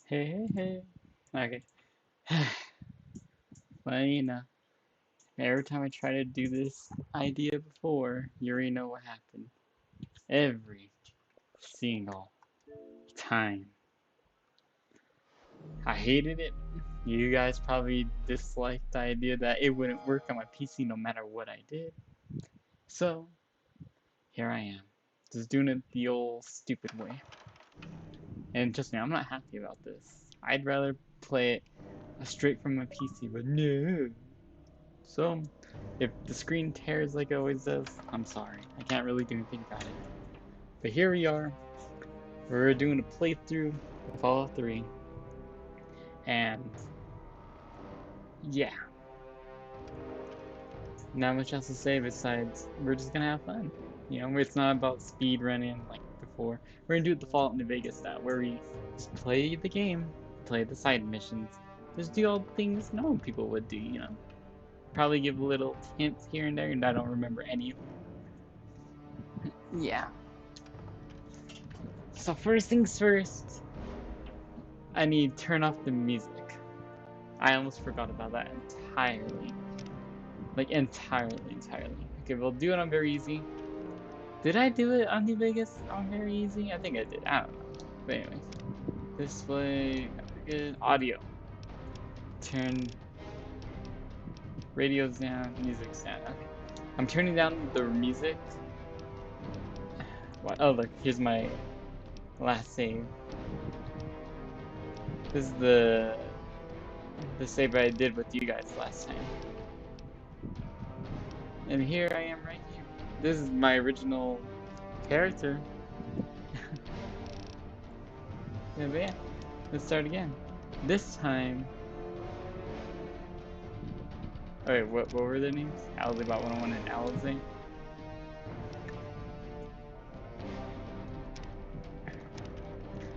Hey, hey, hey. Okay. Well, every time I try to do this idea before, you already know what happened. Every single time. I hated it. You guys probably disliked the idea that it wouldn't work on my PC no matter what I did. So, here I am. Just doing it the old stupid way. And trust me, I'm not happy about this. I'd rather play it straight from my PC, but no. So, if the screen tears like it always does, I'm sorry. I can't really do anything about it. But here we are. We're doing a playthrough of Fallout 3. And, yeah. Not much else to say besides we're just gonna have fun. It's not about speed running like before. We're gonna do it the Fallout New Vegas style, where we just play the game, play the side missions, just do all the things normal people would do. Probably give little hints here and there, and I don't remember any of them. Yeah. So first things first, I need to turn off the music. I almost forgot about that entirely. Like entirely. Okay, we'll do it on very easy. Did I do it on New Vegas on very easy? I think I did. I don't know. But anyways, display, good. Audio. Turn radios down, music's down. Okay. I'm turning down the music. What? Oh look, here's my last save. This is the save I did with you guys last time. And here I am right here. This is my original character. Yeah, but yeah, let's start again. This time. Oh wait, what were their names? Alizé Bot 101 and Alizé.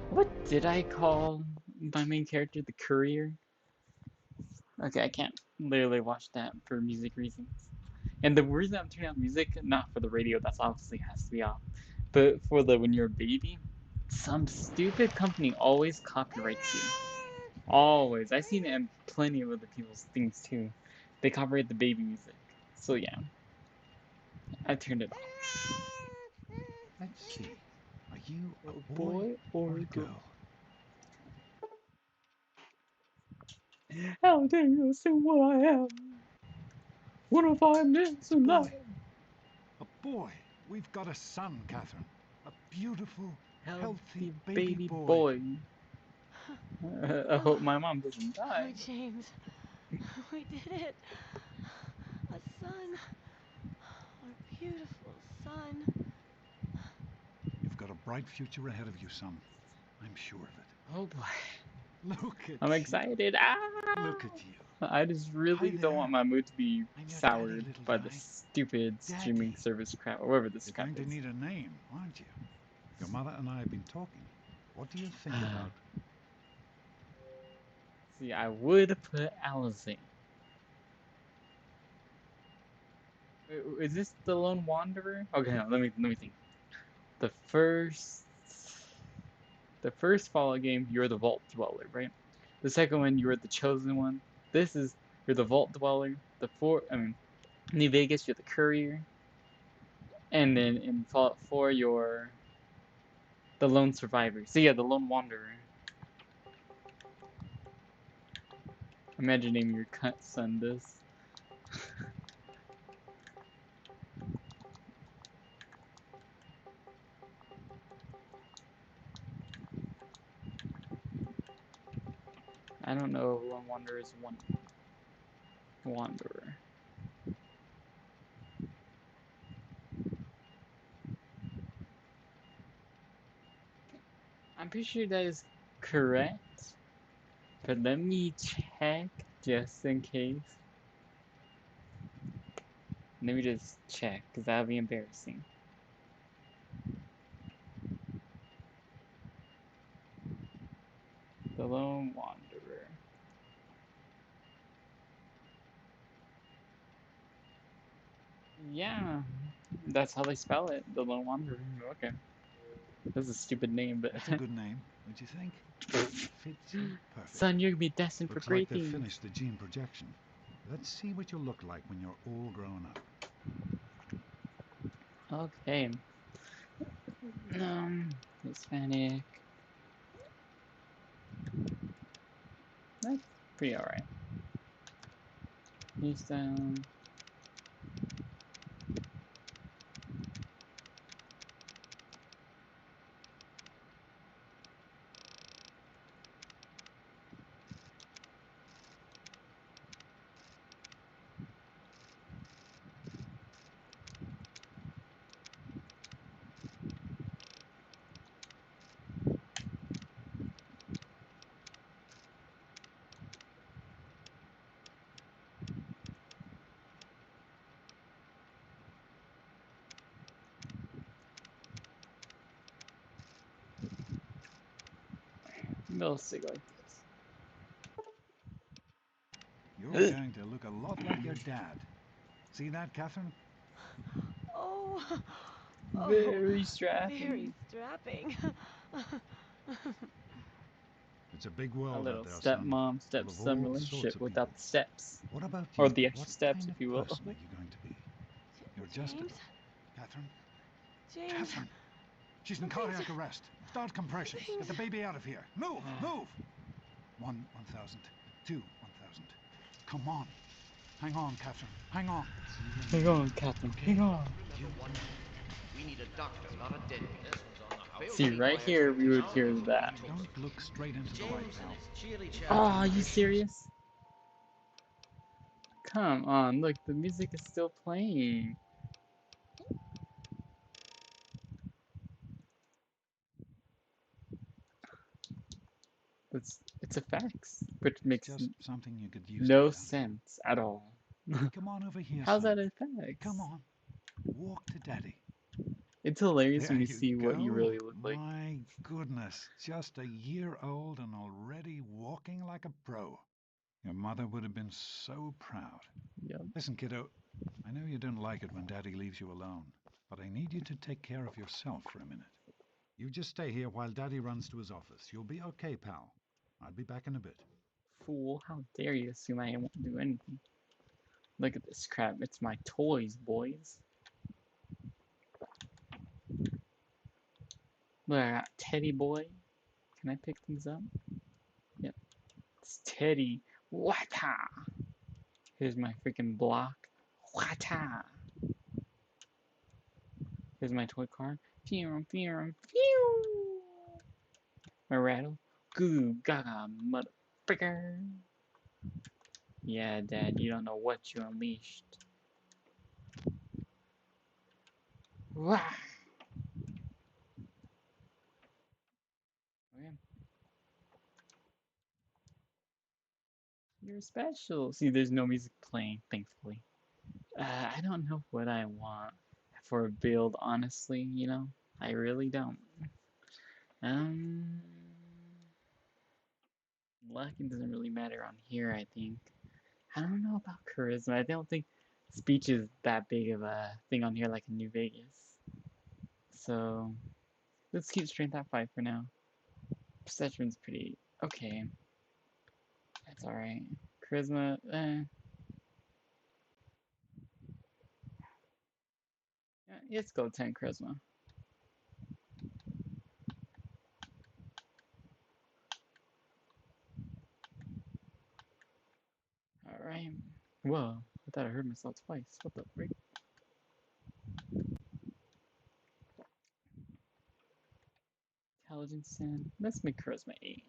What did I call my main character? The courier? Okay, I can't literally watch that for music reasons. And the reason I'm turning on music, not for the radio, that's obviously has to be off, but for the when you're a baby, some stupid company always copyrights you. Always. I've seen it in plenty of other people's things too. They copyright the baby music. So yeah, I turned it off. Let's see. Are you a A boy boy or or a a girl? girl? How dare you say what I am? What if I'm this A and boy. that? A boy. We've got a son, Catherine. A beautiful, healthy Healthy baby baby boy. boy. I hope my mom doesn't Oh, die. James, we did it. A son. Our beautiful son. You've got a bright future ahead of you, son. I'm sure of it. Oh boy. Look at I'm you. excited. Look at Ah! you. I just Hi really don't there. want my mood to be I'm your daddy, soured little by the guy. stupid streaming Daddy. service crap, or whatever this You're crap going to is. need a name, aren't you? Your mother and I have been talking. What do you think about? See, I would put Alizé. Is this the Lone Wanderer? Okay, no, let me think. The first Fallout game, you're the Vault Dweller, right? The second one, you were the Chosen One. This is you're the Vault Dweller. New Vegas, you're the Courier, and then in Fallout 4, you're the Lone Survivor. So yeah, the Lone Wanderer. Imagine naming your cunt son this. I don't know if Lone Wanderer is one Wanderer. I'm pretty sure that is correct, but let me check just in case. Let me just check, because that'll be embarrassing. The Lone Wanderer. Yeah, that's how they spell it. The Lone Wanderer. Okay. That's a stupid name, but That's a good name, don't you think? Fits you son, perfectly. you're gonna be destined for Looks like great they've things. finished the gene projection. Let's see what you'll look like when you're all grown up. Okay. Hispanic. That's pretty alright. New style. They'll stick like You're this. going to look a lot like your dad. See that, Catherine? Oh, oh, Very very strapping. strapping. It's a big A world out little there, son. stepmom, Full of stepson all sorts relationship of without people. the steps. What about Or you? the extra What steps, kind if of you will. person are you going to be? You're just James? Catherine? James? Catherine! She's in Nothing's- cardiac arrest. Start compressions. Get the baby out of here. Move! Move! 1,000. 2,000. Come on. Hang on, Catherine. Hang on. Hang on, Captain. Hang on. We need a doctor, not a deadbeat. This one's on the See, right here, we would hear that. Don't look straight into the light, James pal. and his chili chow. Oh, are you serious? Come on, look, the music is still playing. It's effects, which It's makes just something you get used to, no don't sense at all. you? Come on over here, How's son. that effects? Come on. Walk to Daddy. It's hilarious There when you you see what you go. really look like. My goodness. Just a year old and already walking like a pro. Your mother would have been so proud. Yep. Listen, kiddo. I know you don't like it when Daddy leaves you alone, but I need you to take care of yourself for a minute. You just stay here while Daddy runs to his office. You'll be okay, pal. I'll be back in a bit. Fool, how dare you assume I won't do anything. Look at this crap, it's my toys, boys. Look, I got Teddy Boy. Can I pick things up? Yep. It's Teddy. Wata! Here's my freaking block. Wata! Here's my toy car. Phew, phew, phew! My rattle. Goo gaga motherfucker. Yeah, Dad, you don't know what you unleashed. Wah! Okay. You're special. See, there's no music playing, thankfully. I don't know what I want for a build, honestly, you know? I really don't. Um, Lucky doesn't really matter on here, I think. I don't know about charisma. I don't think speech is that big of a thing on here like in New Vegas. So, let's keep strength at 5 for now. Perception's pretty okay. That's alright. Charisma, yeah, let's go 10 charisma. Alright. Whoa, I thought I heard myself twice. What the freak? Intelligence 10. Let's make charisma 8.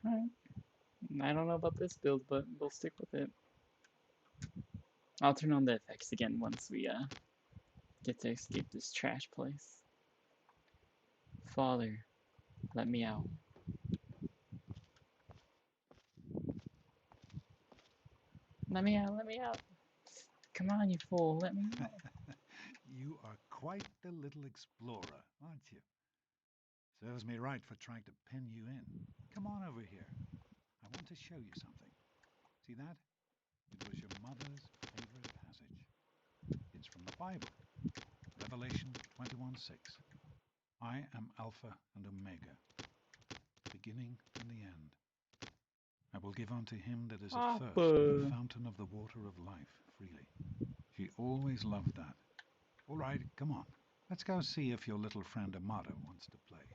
Alright. I don't know about this build, but we'll stick with it. I'll turn on the effects again once we get to escape this trash place. Father, let me out. Let me out, let me out. Come on, you fool, let me out. You are quite the little explorer, aren't you? Serves me right for trying to pen you in. Come on over here. I want to show you something. See that? It was your mother's favorite passage. It's from the Bible, Revelation 21:6. I am Alpha and Omega, the beginning and the end. I will give unto him that is athirst the Papa. fountain of the water of life freely. She always loved that. All right, come on. Let's go see if your little friend Amado wants to play.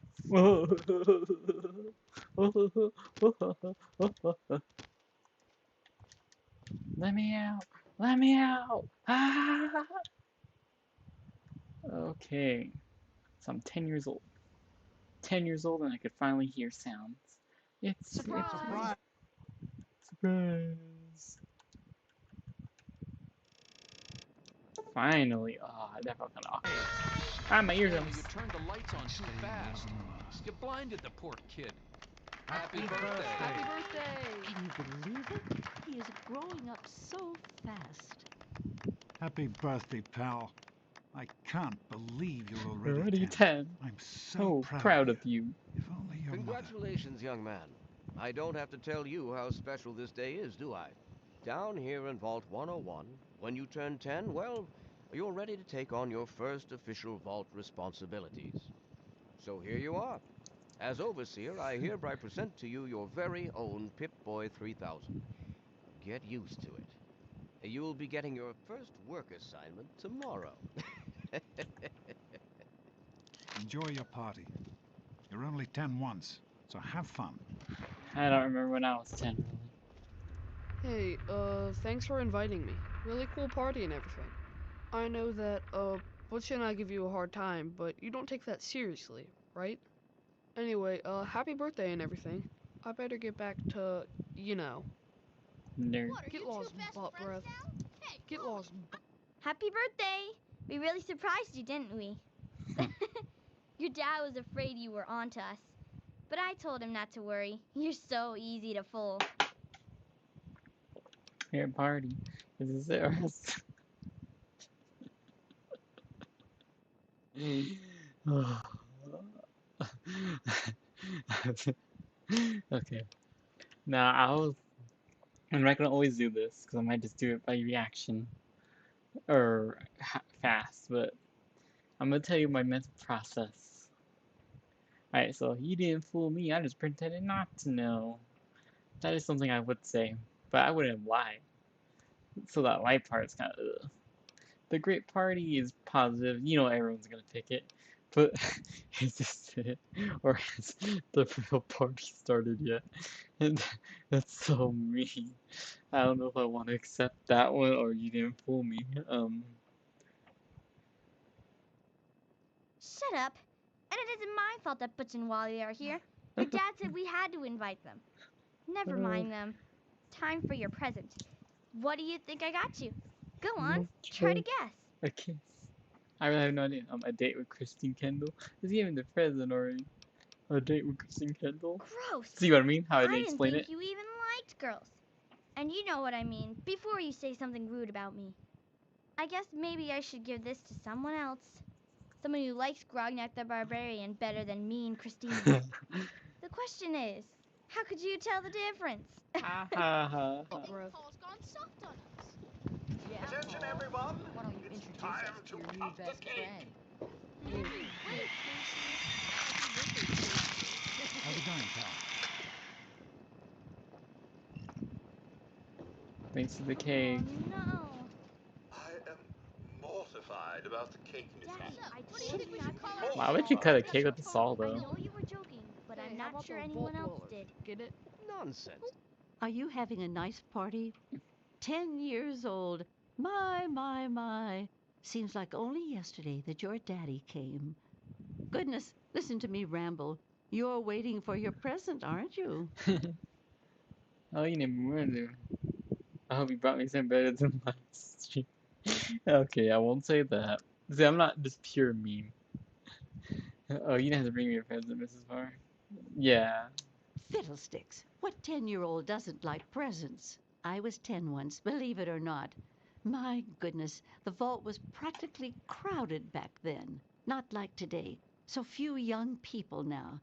Let me out. Let me out. Ah! Okay. So I'm 10 years old. 10 years old and I could finally hear sounds. Surprise! Surprise. Finally. Oh, that felt kind of awkward. Ah, my Hey, eardrums. you turned the lights on too fast. You blinded the poor kid. Happy birthday. Happy birthday! Can you believe it? He is growing up so fast. Happy birthday, pal. I can't believe you're already Already 10. 10. I'm so Oh, proud, proud of of you. If only your mother. Congratulations, young man. I don't have to tell you how special this day is, do I? Down here in Vault 101, when you turn 10, well, you're ready to take on your first official vault responsibilities. So here you are. As overseer, I hereby present to you your very own Pip-Boy 3000. Get used to it. You'll be getting your first work assignment tomorrow. Enjoy your party. You're only 10 once, so have fun. I don't remember when I was 10. Hey, thanks for inviting me. Really cool party and everything. I know that, Butch and I give you a hard time, but you don't take that seriously, right? Anyway, happy birthday and everything. I better get back to, you know. Nerd. Get lost, butt breath. Get lost, Happy birthday! We really surprised you, didn't we? Your dad was afraid you were onto us. But I told him not to worry. You're so easy to fool. Here, party. This is ours. Okay. Now, I'm not gonna always do this because I might just do it by reaction or fast, but I'm gonna tell you my mental process. Alright, so you didn't fool me, I just pretended not to know. That is something I would say, but I wouldn't lie. So that lie part is kind of ugh. The great party is positive, you know everyone's gonna pick it, but is this it? Or has the real party started yet? And that's so mean. I don't know if I want to accept that one or you didn't fool me. Shut up. And it isn't my fault that Butch and Wally are here. Your dad said we had to invite them. Never mind them. Time for your present. What do you think I got you? Go on, try to guess. A kiss. I really have no idea. A date with Christine Kendall? Is he even the president already? A date with Christine Kendall? Gross. See what I mean? How I I didn't didn't explain think it? you even liked girls. And you know what I mean, before you say something rude about me. I guess maybe I should give this to someone else. Someone who likes Grognak the Barbarian better than me and Christine. The question is, how could you tell the difference? Ha ha ha. butt breath. Paul's gone soft on us. Yeah, Attention, Paul. everyone. Why don't you It's introduce time us to to your new cut the best cake. friend? Wait, How's it going, pal? Thanks to the Oh cake. no. I am mortified about the cake missing. Daddy, I What do you told think you we not should call to our cut Why it. would you cut a cake with the saw I though? know you were joking, but hey, I'm how not about sure the anyone vault else blowers? did. Get it? Nonsense. Are you having a nice party? 10 years old. My. Seems like only yesterday that your daddy came. Goodness, listen to me ramble. You're waiting for your present, aren't you? Oh, you never wonder. I hope you brought me something better than last stream. Okay, I won't say that. See, I'm not just pure meme. Oh, you didn't have to bring me a present, Mrs. Barr. Yeah. Fiddlesticks. What 10-year-old doesn't like presents? I was 10 once, believe it or not. My goodness, the vault was practically crowded back then. Not like today. So few young people now.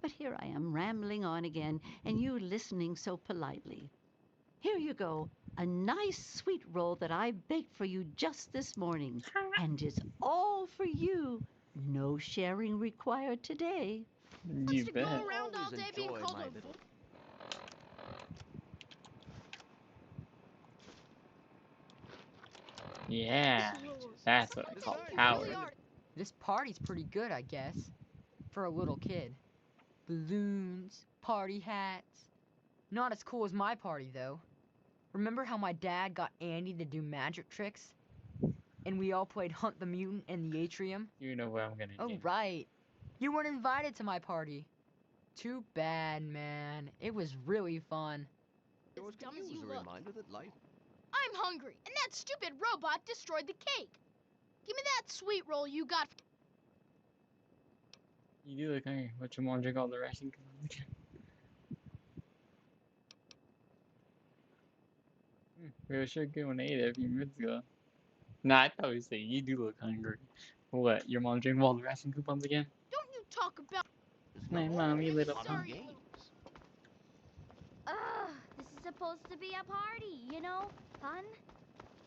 But here I am rambling on again, and you listening so politely. Here you go, a nice sweet roll that I baked for you just this morning. And it's all for you. No sharing required today. You To go bet. around all Always day being enjoy called my a little. Yeah, that's what I Sometimes call you power. really are. This party's pretty good, I guess. For a little kid. Balloons, party hats. Not as cool as my party, though. Remember how my dad got Andy to do magic tricks? And we all played Hunt the Mutant in the atrium? You know what I'm gonna Oh, do. right. You weren't invited to my party. Too bad, man. It was really fun. As dumb It as was you a look. reminder that life. I'm hungry, and that stupid robot destroyed the cake. Give me that sweet roll you got. You do look hungry. What you want to drink all the ration coupons again? We were sure good when I ate it a few minutes ago. Nah, I'd probably say you do look hungry. What, your mom drinking all the ration coupons again? Don't you talk about. There's My nothing mommy like little fun punk. and games. Ugh, this is supposed to be a party, you know? Fun?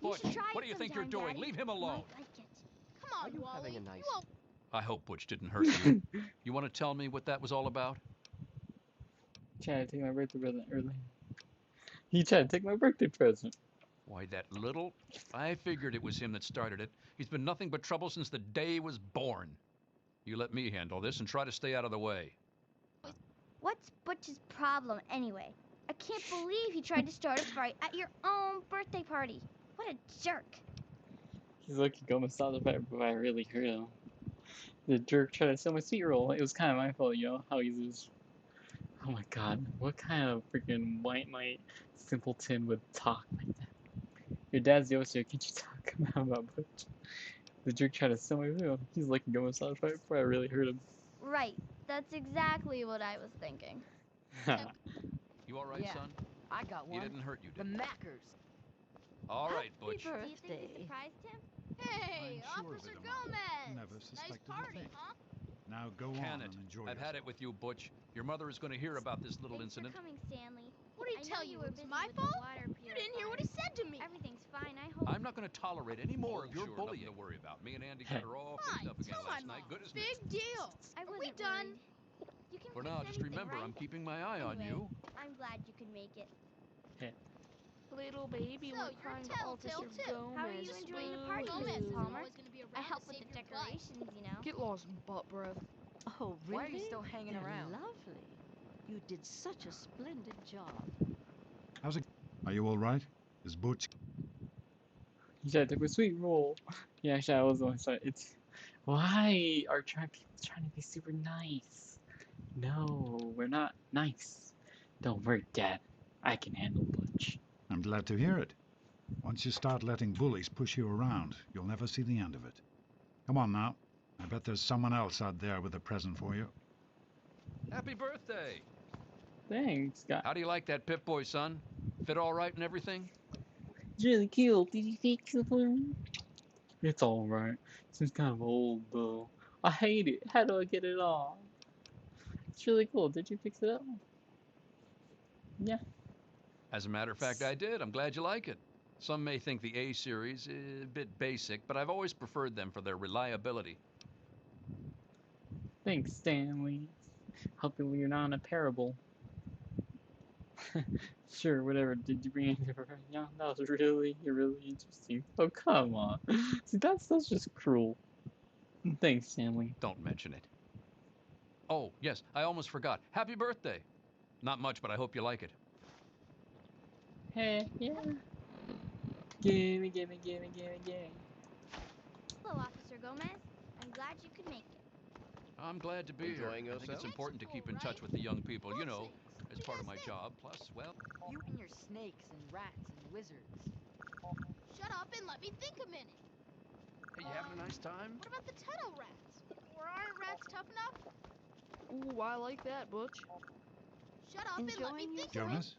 You Butch, should try what do it you think you're sometime, doing? Daddy. Leave him You alone. might like it. Come Are on, you Wally. having a nice? You won't. I hope Butch didn't hurt you. You want to tell me what that was all about? Tried to take my birthday present early. He tried to take my birthday present. Why, that little... I figured it was him that started it. He's been nothing but trouble since the day he was born. You let me handle this and try to stay out of the way. What's Butch's problem, anyway? I can't believe he tried to start a fight at your own birthday party. What a jerk. He's lucky Gomez saw the fight before I really hurt him. The jerk tried to steal my sweet roll. It was kind of my fault, you know, how he's just... Oh my god, what kind of freaking white knight simpleton would talk like that? Your dad's the OC, can't you talk about Butch? The jerk tried to steal my roll. He's lucky Gomez saw the fight before I really hurt him. Right. That's exactly what I was thinking. You all right, Yeah, son? I got He one. didn't hurt you, The did he? Mackers. All right, Happy Butch. Do you think we birthday. surprised him? Hey, I'm sure of Officer it, Amanda. Gomez! Never Nice suspected a party, thing. huh? Now go Can on it? and enjoy I've had it yourself. with you, Butch. Your mother is going to hear about this little Thanks incident. for coming, Stanley. What did he I tell know you? were It was busy my with the fault? water You didn't hear what he said to me. Everything's fine, I hope. I'm not going to tolerate any more Oh, of your sure, bullying. nothing to worry about. Me and Andy got her all Fine, fixed up again tell my last night. mom. Good as new. Big deal. I Are we wasn't done? worried. You can For fix now, just anything, remember, right? I'm keeping my eye on Anyway, you. I'm glad you could make it. Little baby, So, we're you're crying to Telltale Officer too. Gomez. How are you enjoying the party, Boo. Mrs. Boo. Palmer? Always gonna be I around help to with save the your butt. decorations, you know. Get lost, butt breath. Oh, really? Why are you still hanging They're around? lovely. You did such a splendid job. How's it? Are you all right? Is Butch? He tried to take my sweet roll. Yeah, actually, I was the one who started. It's... Why are people trying to be super nice? No, we're not nice. Don't worry, Dad. I can handle Butch. I'm glad to hear it. Once you start letting bullies push you around, you'll never see the end of it. Come on now. I bet there's someone else out there with a present for you. Happy birthday. Thanks, guys. How do you like that Pip-Boy, son? Fit all right and everything? It's really cute. Did you fix it for me? It's alright. Seems kind of old, though. I hate it. How do I get it off? It's really cool. Did you fix it up? Yeah. As a matter of fact, I did. I'm glad you like it. Some may think the A series is a bit basic, but I've always preferred them for their reliability. Thanks, Stanley. Helping me not on a parable. Sure, whatever. Did you bring anything for Yeah, that was really interesting. Oh, come on. See, that's just cruel. Thanks, Stanley. Don't mention it. Oh, yes, I almost forgot. Happy birthday. Not much, but I hope you like it. Hey, yeah. Gimme. Hello, Officer Gomez. I'm glad you could make it. I'm glad to be Enjoying here. I think it's yourself? important to keep in touch with the young people, you know, as part of my job. Plus, well... You and your snakes and rats and wizards. Shut up and let me think a minute. Hey, you having a nice time? What about the tunnel rats? Or aren't rats tough enough? Ooh, I like that, Butch. Shut up and let me Enjoying think yourself? a minute. Jonas?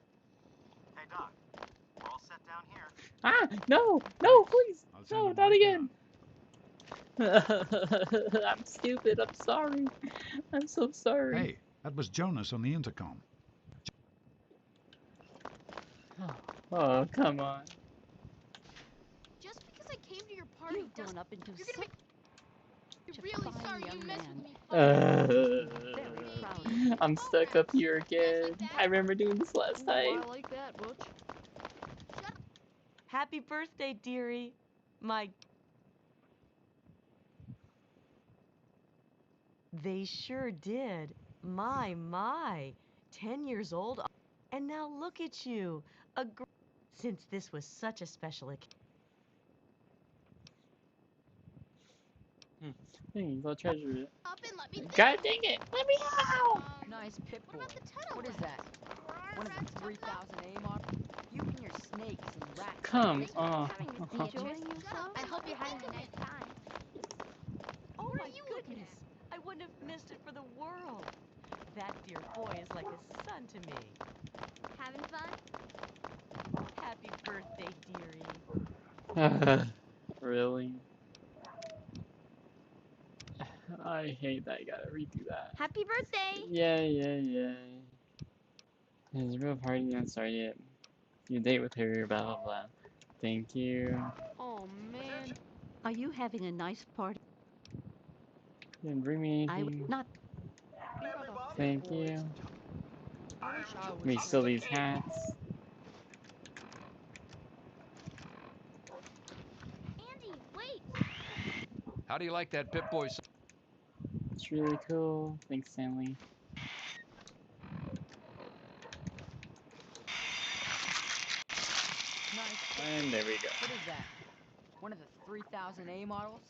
Hey, Doc. We're all set down here. Ah, no, no, Thanks. please, I'll send no, him not right again. down. I'm stupid. I'm sorry. I'm so sorry. Hey, that was Jonas on the intercom. Oh, come on. Just because I came to your party You've doesn't grown up into you're gonna such be a really fine sorry you young messed man. with me. Finally. Very proud of you. I'm stuck up here You guys again. like that? I remember doing this last Ooh, time. I like that, Butch. Shut up. Happy birthday, dearie. My. They sure did. My. 10 years old. And now look at you. Since this was such a special occasion. Thanks, I'll treasure it. Up and let me think. God dang it! Let me out! Nice pit What bull. about the tunnel What is rats? that? Were our One of rats the tough enough? 3,000 A model? You and your snakes and rats. Come Thanks for on. coming, Miss Enjoying Beatrice. yourself? I hope you're having a nice time. Oh What are my you looking goodness. I wouldn't have missed it for the world. That dear boy is like a son to me. Having fun? Happy birthday, dearie. Really? I hate that I gotta redo that. Happy birthday! Yay. There's a real party not started yet. You date with her, blah blah blah. Thank you. Oh man. Are you having a nice party? You didn't bring me I anything. not. You got a Everybody, pit Thank bull. you. I wish I Me was still you. these hats. Andy, wait! How do you like that Pip Boy? It's really cool. Thanks, Stanley. Nice. And there we go. What is that? One of the 3,000 A models?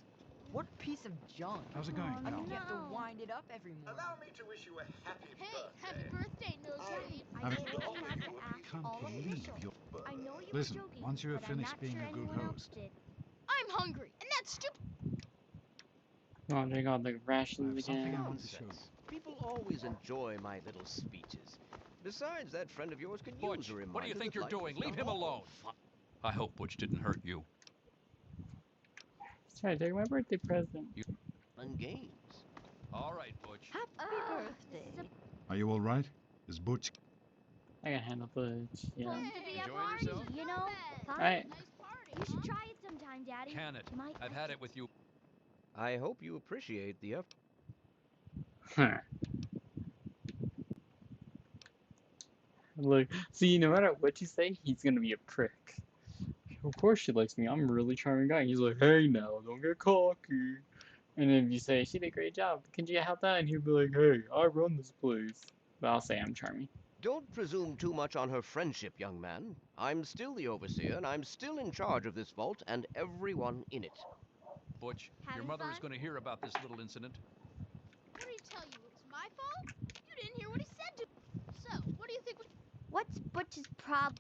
What piece of junk? How's it going, I pal? think you have to No. wind it up every morning. allow me to wish you a happy Hey, birthday. happy birthday, Nosebleed. I Have- think I have to act Can't all believe official. you're... I know you Listen, were joking, once you're but I'm finished not being sure a good anyone else host, did. I'm hungry, and that's stupid. You want to drink all the I rations have something I again? want to show you. Nonsense. People always enjoy my little speeches. Besides, that friend of yours could use Butch, a reminder. what do you think that you're life doing? is Leave not him all alone. fun. I hope Butch didn't hurt you. Sorry, take my birthday present. And games. All right, Butch. Happy This is birthday. Are you all right? Is Butch... I can handle Butch. Yeah. supposed to be a Enjoying party, yourself? you know? Fun. Alright. Nice party, You should huh? try it sometime, Daddy. Can it? You might I've like had it with you. I hope you appreciate the effort. Huh. Look, see, no matter what you say, he's gonna be a prick. Of course she likes me. I'm a really charming guy. He's like, hey now, don't get cocky. And then if you say, she did a great job, can you help that? And he'll be like, hey, I run this place. But I'll say I'm charming. Don't presume too much on her friendship, young man. I'm still the overseer, and I'm still in charge of this vault and everyone in it. Butch, your Having mother fun? is going to hear about this little incident. What did he tell you? It was my fault? You didn't hear what he said to me. So, what do you think we What's Butch's problem?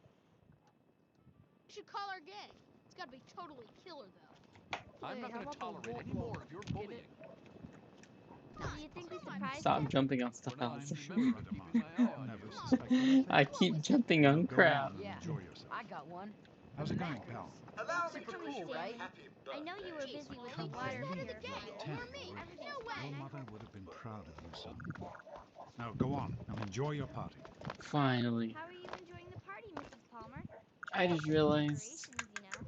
should call our gang? It's gotta be totally killer, though. I'm Hey, not how going to about the tolerate any wolf more of your Get it? bullying. Do you think we surprised Stop him? jumping on stuff, For now, Allison. just remember, I'm keeping my eye on Never you. suspected a thing. I keep jumping Now on go crap. on and Yeah. enjoy yourself. I got one. How's it going, pal? Allow me Thanks to for wish coming, you a Stanley. happy birthday. I know you were busy with the Can't water believe the gang, you're purifier. 10. or me. Everything's No way. fine. Your I mother hope. would have been proud of you, son. Now go on and enjoy your party. Finally. How are you enjoying the party, Mrs. Palmer? I just realized Decorations, you know.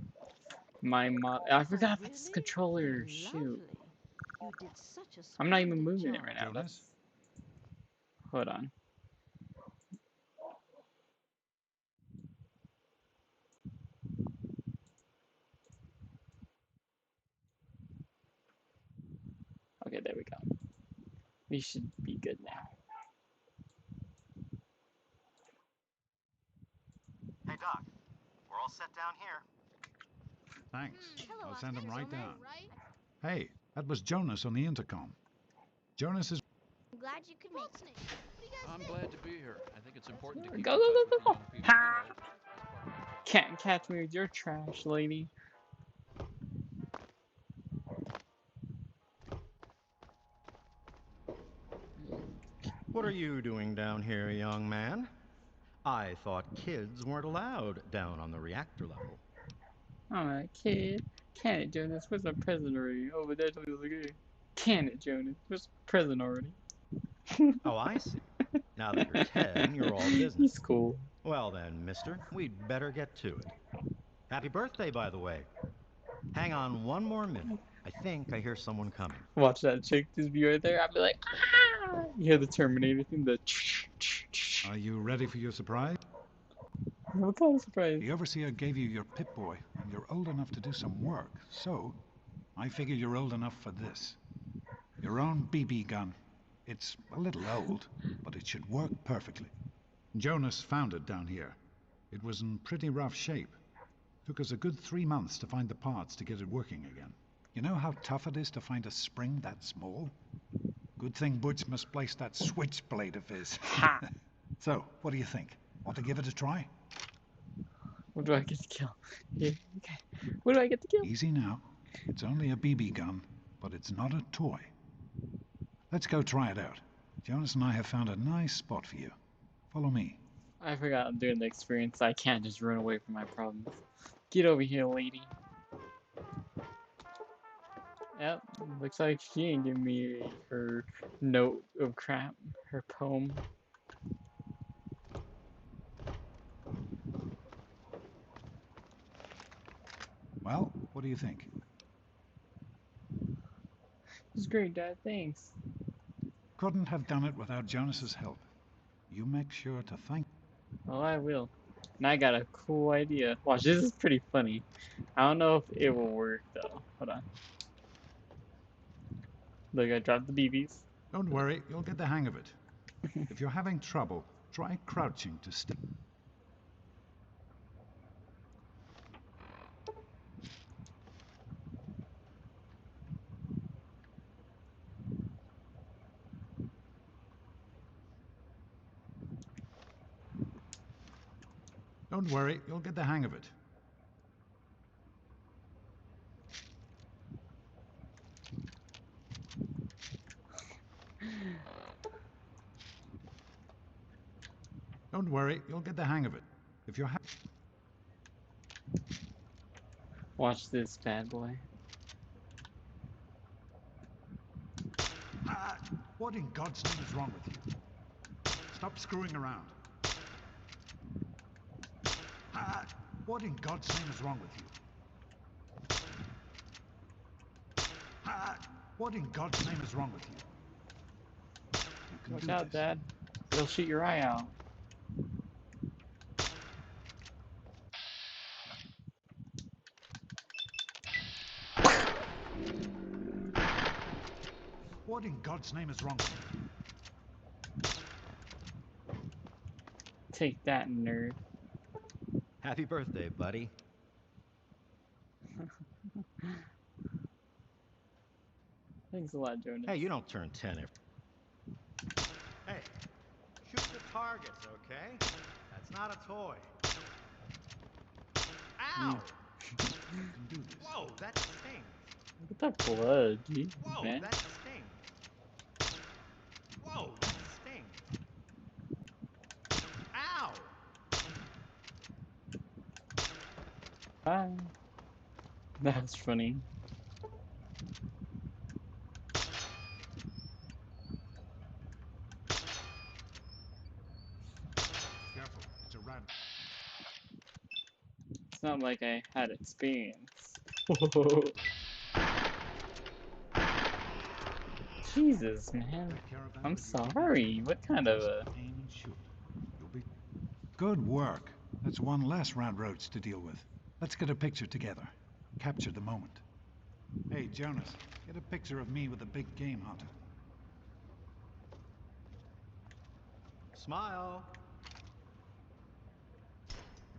my mom. I Oh, forgot about this really? controller. They're Shoot. lovely. You did such a I'm not even splendid moving it job. right now. Jonas? Hold on. Okay, there we go. We should be good now. Hey, Doc. We're all set down here. Thanks. Hello, I'll send him Officer right Ztuber. down. Right? Hey, that was Jonas on the intercom. Jonas is... I'm glad you could make it. Snake. What do you guys I'm think? glad to be here. I think it's important to Go, keep go, in go, touch with go, the go. young people Ha! involved as part of our job. Can't catch me with your trash, lady. What are you doing down here, young man? I thought kids weren't allowed down on the reactor level. I'm a kid. Can it, Jonas? Where's my present already? Oh, but that's really good. Can it, Jonas? Where's my present already? Oh, I see. Now that you're 10, you're all business. He's cool. Well then, mister, we'd better get to it. Happy birthday, by the way. Hang on one more minute. I think I hear someone coming. Watch that chick just be right there. I'd be like, ah! You hear the Terminator thing? The Are you ready for your surprise? What kind of surprise? The overseer gave you your Pip-Boy, and you're old enough to do some work, so I figure you're old enough for this. Your own BB gun. It's a little old, but it should work perfectly. Jonas found it down here. It was in pretty rough shape. Took us a good 3 months to find the parts to get it working again. You know how tough it is to find a spring that small? Good thing Butch misplaced that switchblade of his. So, what do you think? Want to give it a try? What do I get to kill? Yeah, okay. What do I get to kill? Easy now. It's only a BB gun, but it's not a toy. Let's go try it out. Jonas and I have found a nice spot for you. Follow me. I forgot I'm doing the experience. I can't just run away from my problems. Get over here, lady. Yep, looks like she ain't giving me her note of crap, her poem. Well, what do you think? It's great, Dad, thanks. Couldn't have done it without Jonas's help. You make sure to thank. Oh, I will. And I got a cool idea. Watch, this is pretty funny. I don't know if it will work, though. Hold on. Look, I dropped the BBs. Don't worry, you'll get the hang of it. If you're having trouble, try crouching to stay. Don't worry, you'll get the hang of it. Don't worry, you'll get the hang of it. If you're Watch this, bad boy. What in God's name is wrong with you? Stop screwing around. What in God's name is wrong with you? What in God's name is wrong with you? You can Watch do out, this. Dad. It'll shoot your eye out. What in God's name is wrong with you? Take that, nerd. Happy birthday, buddy. Thanks a lot, Jonas. Hey, you don't turn 10 every... Hey, shoot the targets, okay? That's not a toy. Ow! You can do this. Whoa, that stings. Look at that blood, Jesus, Whoa, man. that stings. Whoa, that stings. Ow! Bye. That was funny. Careful, it's a rat. It's not like I had experience. Jesus, man. I'm sorry. What kind of a... Aim and shoot. You'll be... Good work. That's one less rat roach to deal with. Let's get a picture together. Capture the moment. Hey, Jonas, get a picture of me with a big game hunter. Smile.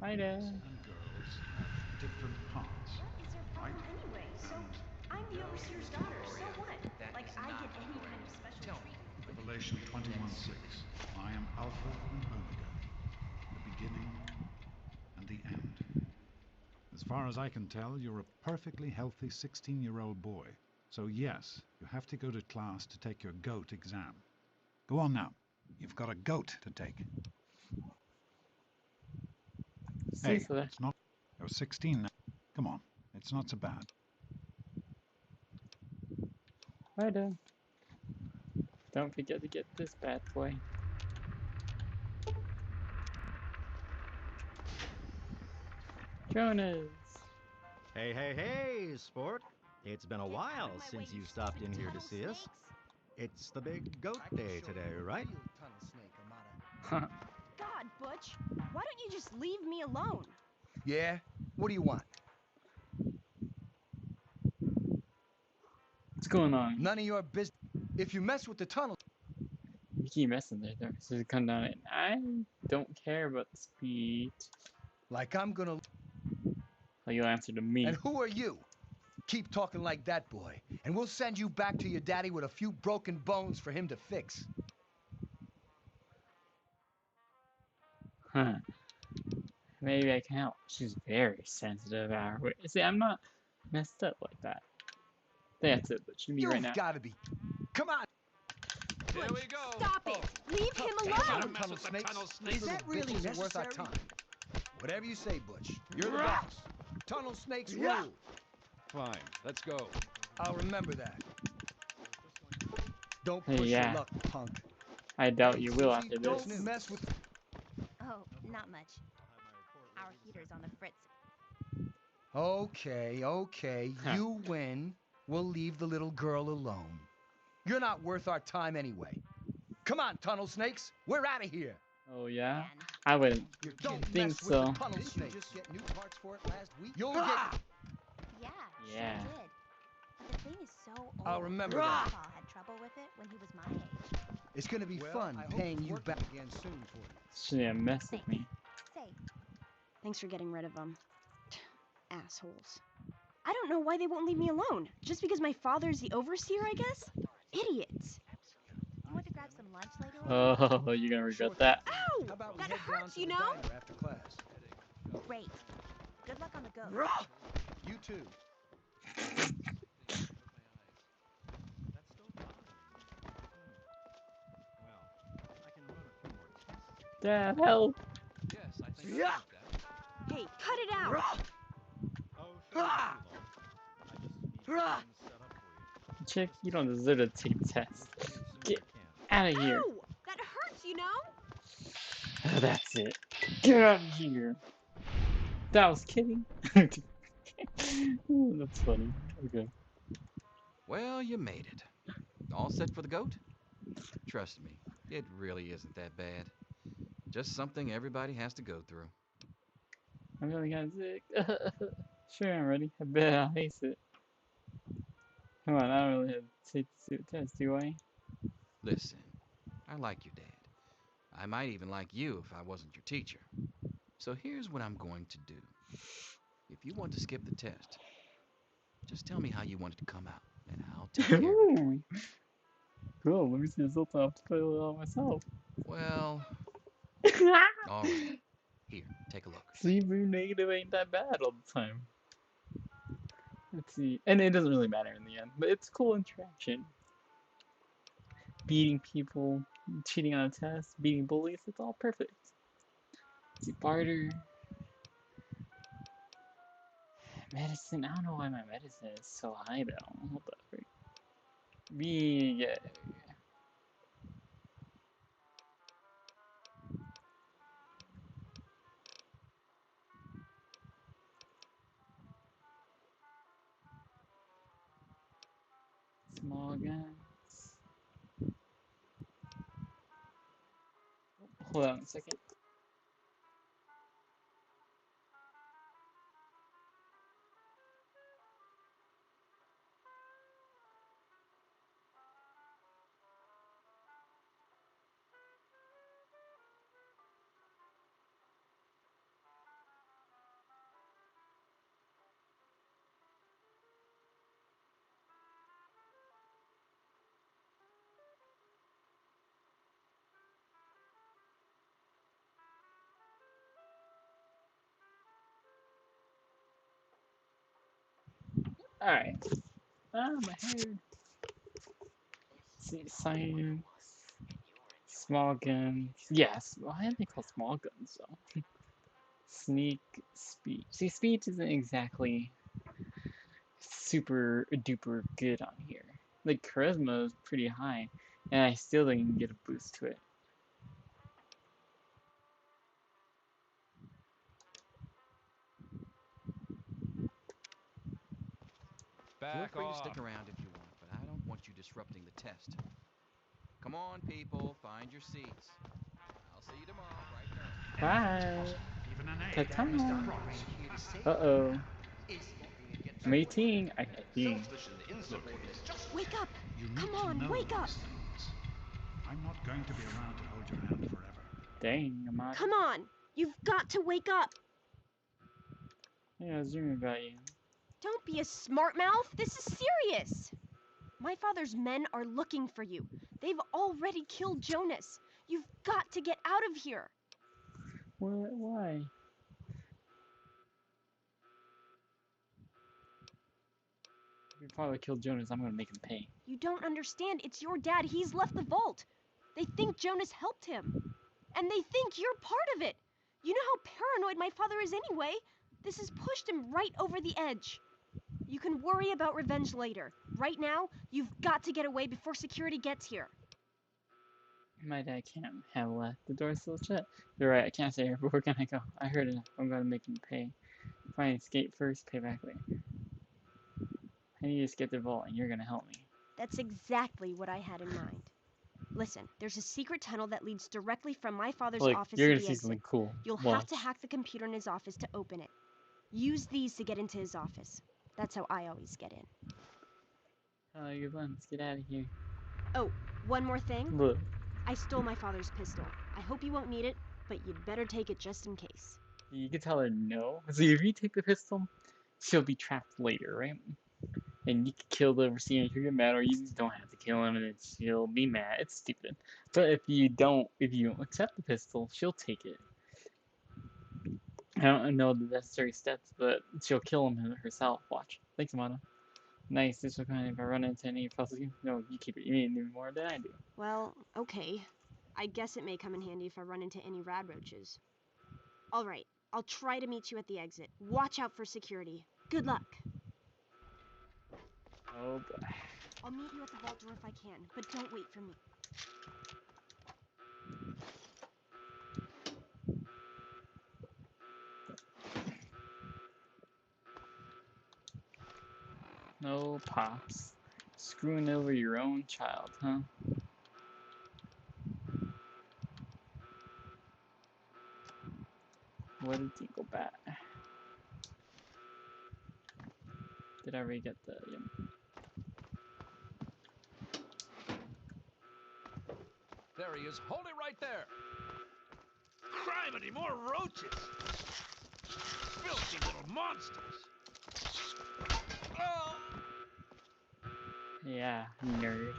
Hi, Dad. And girls have different parts. What is your problem anyway? So, I'm the overseer's daughter, so what? Like, I get any kind of special treatment. Revelation 21:6. I am Alpha and Omega, the beginning and the end. As far as I can tell, you're a perfectly healthy 16-year-old boy. So yes, you have to go to class to take your GOAT exam. Go on now. You've got a GOAT to take. See, Hey, so that it's not. You're 16 now. Come on, it's not so bad. right on. Don't forget to get this bad boy. Jonas! Hey, hey, hey, sport. It's been a while since you stopped in here to see us. It's the big goat day today, right? Huh. God, Butch, why don't you just leave me alone? Yeah? What do you want? What's going on? None of your business. If you mess with the tunnel, You keep messing there. So come down it. I don't care about the speed. like I'm gonna. Oh, you'll answer to me. And who are you? Keep talking like that, boy, and we'll send you back to your daddy with a few broken bones for him to fix. Huh. Maybe I can help. She's very sensitive. See, I'm not messed up like that. That's it, but should be right now. You've got to be. Come on. Here we go. Stop it! Leave him alone! Tunnel snakes. Is that really Bitches are worth our necessary? time. Whatever you say, Butch. You're the boss. Tunnel snakes rule. Fine, let's go. I'll remember that. Don't Hey, push yeah. your luck, punk. I doubt you will Susie, after don't this. mess with. Oh, not much. Our heater's on the fritz. Okay, okay. Huh. You win. We'll leave the little girl alone. You're not worth our time anyway. Come on, tunnel snakes. We're out of here. Oh yeah? I wouldn't Don't think mess so. with the tunnel snakes. Just get new parts for it last week. You'll Yeah, Yeah. sure did. But the thing is so old. I'll remember My that. grandpa had trouble with it when he was my age. It's gonna be fun paying you back again soon for you. Shouldn't mess with me. Say, Thanks for getting rid of them. Assholes. I don't know why they won't leave me alone. Just because my father's the overseer, I guess? Idiots. you want to grab some lunch later on? Oh, you're gonna regret that. Ow! How about we That head down hurts, to you the know? diner after class? Great. Good luck on the go. You too. Dad, help! Yes, I think I like that. Hey, cut it out! Chick, you don't deserve to take the test. Get out of here. Ow! That hurts, you know? Oh, that's it. Get out of here. That was kidding. Ooh, that's funny. Okay. Well, you made it. All set for the goat? Trust me, it really isn't that bad. Just something everybody has to go through. I'm really kind of sick. Sure, I'm ready. I bet I'll ace it. Come on, I don't really have to take the test, do I? Listen, I like your dad. I might even like you if I wasn't your teacher. So here's what I'm going to do. If you want to skip the test, just tell me how you want it to come out, and I'll take care of it for you. Cool, let me see the results. I'll have to play it all myself. Well, all right. Here, take a look. See, being negative ain't that bad all the time. Let's see. And it doesn't really matter in the end, but it's cool interaction. Beating people, cheating on a test, beating bullies, it's all perfect. Let's see, barter. Medicine, I don't know why my medicine is so high though. Hold up. Yeah. Small guns. Hold on a second. Alright. Ah, my hair. Let's see, science. Small guns. Yes, why are they called small guns though? Sneak, speech. See, speech isn't exactly super duper good on here. Like, charisma is pretty high, and I still didn't get a boost to it. Feel free to stick around if you want, but I don't want you disrupting the test. Come on, people, find your seats. I'll see you tomorrow, bright and early. Bye. Even an A. Ta-ta. Promise. Uh-oh. I'm 18, I think. Look, Wake up! you need Come to on, know wake up! these things. I'm not going to be around to hold your hand forever. Dang, Amada. Come on! You've got to wake up! Yeah, I was dreaming about you. Don't be a smart mouth. This is serious. My father's men are looking for you. They've already killed Jonas. You've got to get out of here. What? Why? If your father killed Jonas, I'm gonna make him pay. You don't understand. It's your dad. He's left the vault. They think Jonas helped him. And they think you're part of it. You know how paranoid my father is anyway. This has pushed him right over the edge. You can worry about revenge later. Right now, you've got to get away before security gets here. My dad can't have left. The door's still shut. You're right, I can't stay here, but where can I go? I heard enough. I'm gonna make him pay. If I escape first, pay back later. I need to escape the vault, and you're gonna help me. That's exactly what I had in mind. Listen, there's a secret tunnel that leads directly from my father's Look, office you're to gonna the see exit. something cool. You'll have to hack the computer in his office to open it. Use these to get into his office. That's how I always get in. Good one. Let's get out of here. Oh, one more thing. Look. I stole my father's pistol. I hope you won't need it, but you'd better take it just in case. You can tell her no. So if you take the pistol, she'll be trapped later, right? And you can kill the overseer and she'll get mad, or you just don't have to kill him and then she'll be mad. It's stupid. But if you don't accept the pistol, she'll take it. I don't know the necessary steps, but she'll kill him herself. Watch. Thanks, Amanda. Nice. This will kind of if I run into any puzzles. No, you keep it. You need more than I do. Well, okay. I guess it may come in handy if I run into any radroaches. All right, I'll try to meet you at the exit. Watch out for security. Good luck. Oh boy. I'll meet you at the vault door if I can, but don't wait for me. No pops. Screwing over your own child, huh? What did he go back? Did I already get the... There he is. Hold it right there. Criminy, more roaches! Filthy little monsters! Oh! Yeah, nerd.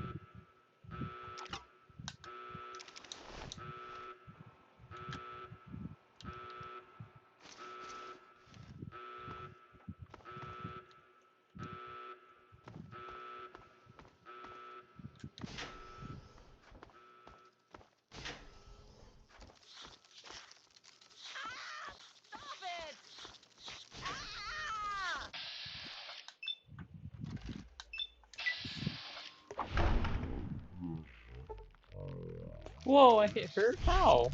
Whoa, I hit her? How?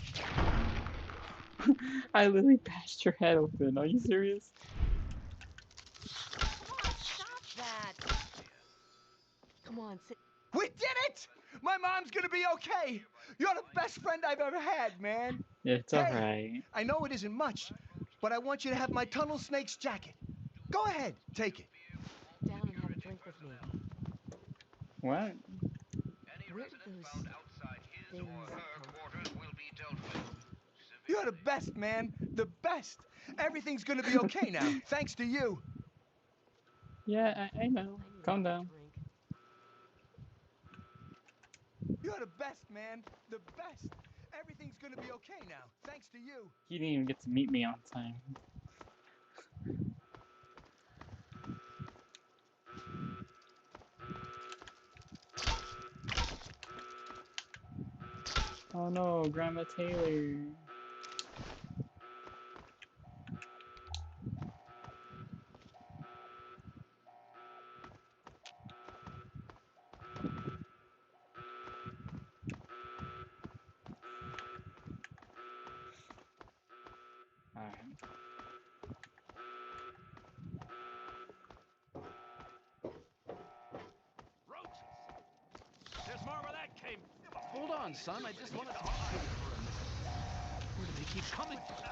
I literally bashed her head open. Are you serious? Come on, stop that. Come on, sit. We did it! My mom's gonna be okay. You're the best friend I've ever had, man. It's Hey, alright. I know it isn't much, but I want you to have my Tunnel Snake's jacket. Go ahead, take it. Down and have a drink with me. What? Where did those things come from? You're the best, man. The best. Everything's gonna be okay now, thanks to you. Yeah, I know. Calm down. You're the best, man. The best. Everything's gonna be okay now, thanks to you. He didn't even get to meet me on time. Oh no, Grandma Taylor. There's more where that came. Hold on, son. I just want to talk to you for a minute. Where do they keep coming from now?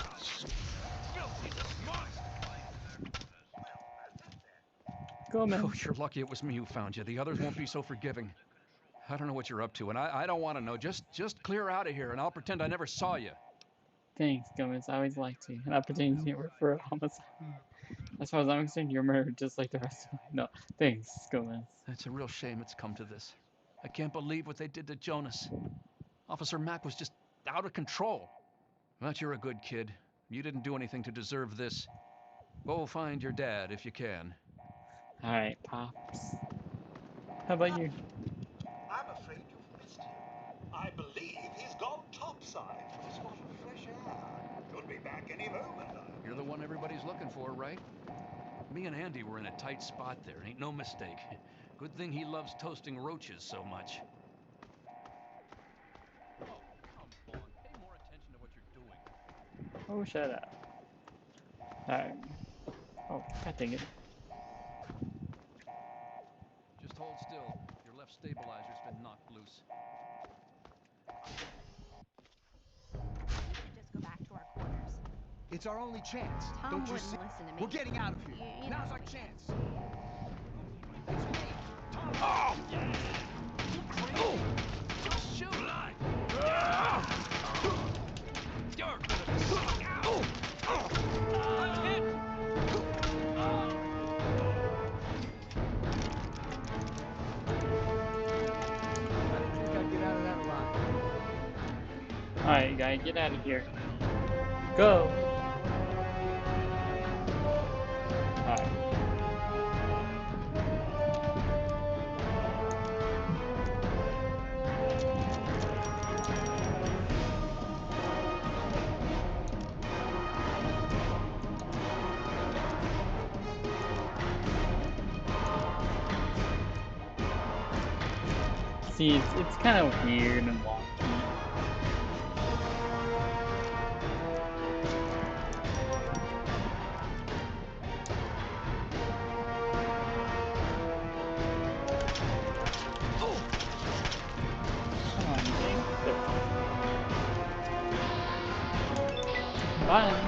Filthy, the monster! Gomez. Oh, you're lucky it was me who found you. The others won't be so forgiving. I don't know what you're up to, and I don't want to know. Just clear out of here, and I'll pretend I never saw you. Thanks, Gomez. I always liked you. And I'll pretend you didn't work for a homicide. As far as I'm concerned, you're murdered just like the rest of them. No, thanks, Gomez. It's a real shame it's come to this. I can't believe what they did to Jonas. Officer Mack was just out of control. But you're a good kid. You didn't do anything to deserve this. Go find your dad if you can. Alright, Pops. How about you? I'm afraid you've missed him. I believe he's gone topside for a spot of fresh air. Could be back any moment. You're the one everybody's looking for, right? Me and Andy were in a tight spot there, ain't no mistake. Good thing he loves toasting roaches so much. Oh, come on. Pay more attention to what you're doing. Oh, shut up. Alright. Oh, god dang it. Just hold still. Your left stabilizer's been knocked loose. We should just go back to our quarters. It's our only chance. Tom Don't you wouldn't see? listen to me. We're getting out of here. You Now's know our we chance. can't. It's me, Tom. Oh! You crazy? Just shoot! You're gonna suck out! I'm hit! I didn't think I'd get out of that alive. Alright, you gotta get out of here. Go! Alright. See, it's kind of weird and wonky. Come on, Jane. Bye.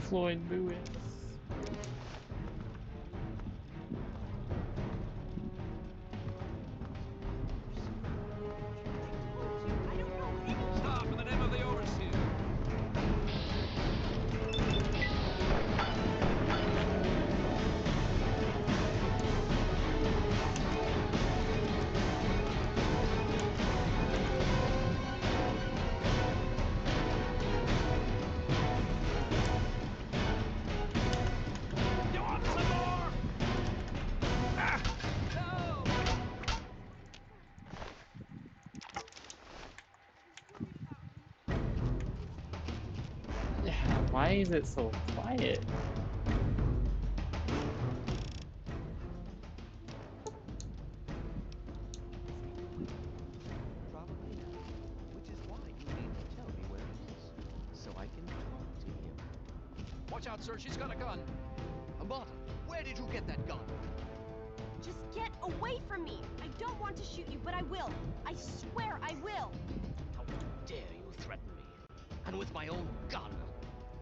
Floyd Lewis. Stop in the name of the overseer! You want some more? Ah! No! Yeah, why is it so quiet? Probably not. Which is why you need to tell me where it is, so I can talk to him. Watch out, sir. She's got a gun. Amata, where did you get that gun? Just get away from me. I don't want to shoot you, but I will. I swear I will. How dare you threaten me? And with my own gun.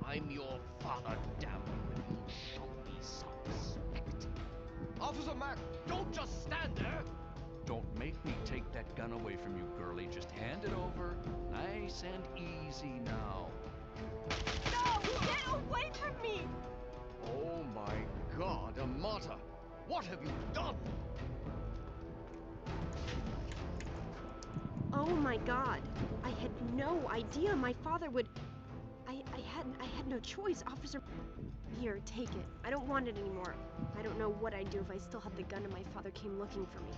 I'm your father, damn you, and you'll show me some respect. Officer Mack, don't just stand there! Don't make me take that gun away from you, girlie. Just hand it over. Nice and easy now. No! Get away from me! Oh my God, Amata! What have you done? Oh my God. I had no idea my father would. I had no choice, officer. Here, take it. I don't want it anymore. I don't know what I'd do if I still had the gun and my father came looking for me.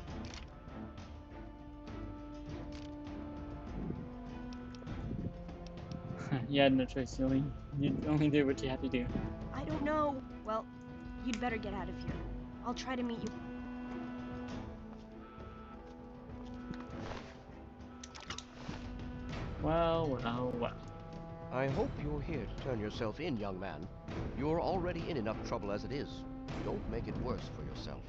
You had no choice, you only did what you had to do. I don't know. Well, you'd better get out of here. I'll try to meet you. Well, well, well. I hope you're here to turn yourself in, young man. You're already in enough trouble as it is. Don't make it worse for yourself.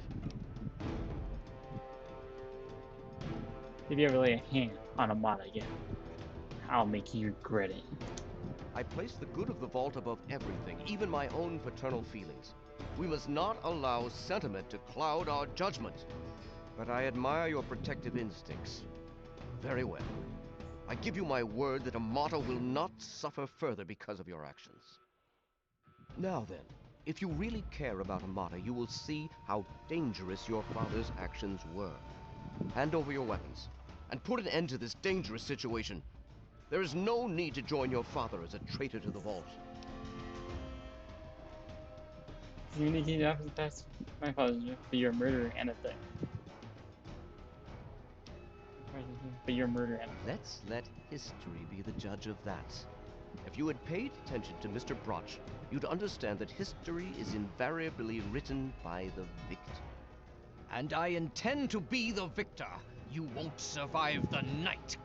If you ever lay a hand on Amata again, I'll make you regret it. I place the good of the vault above everything, even my own paternal feelings. We must not allow sentiment to cloud our judgment. But I admire your protective instincts. Very well. I give you my word that Amata will not suffer further because of your actions. Now then, if you really care about Amata, you will see how dangerous your father's actions were. Hand over your weapons, and put an end to this dangerous situation. There is no need to join your father as a traitor to the vault. Communicating after the past, my father's but you're a murderer and a thug. But you're a murderer and a thug. Let's let history be the judge of that. If you had paid attention to Mr. Broch, you'd understand that history is invariably written by the victor. And I intend to be the victor. You won't survive the night.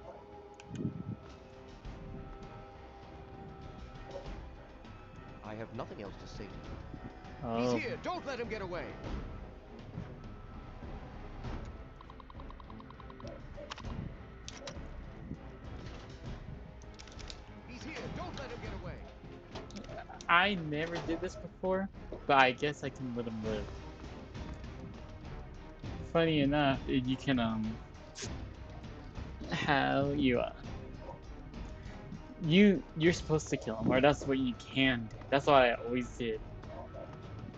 I have nothing else to say to you. Oh. He's here! Don't let him get away! He's here! Don't let him get away! I never did this before, but I guess I can let him live. Funny enough, you can how you're supposed to kill him, or that's what you can do. That's what I always did.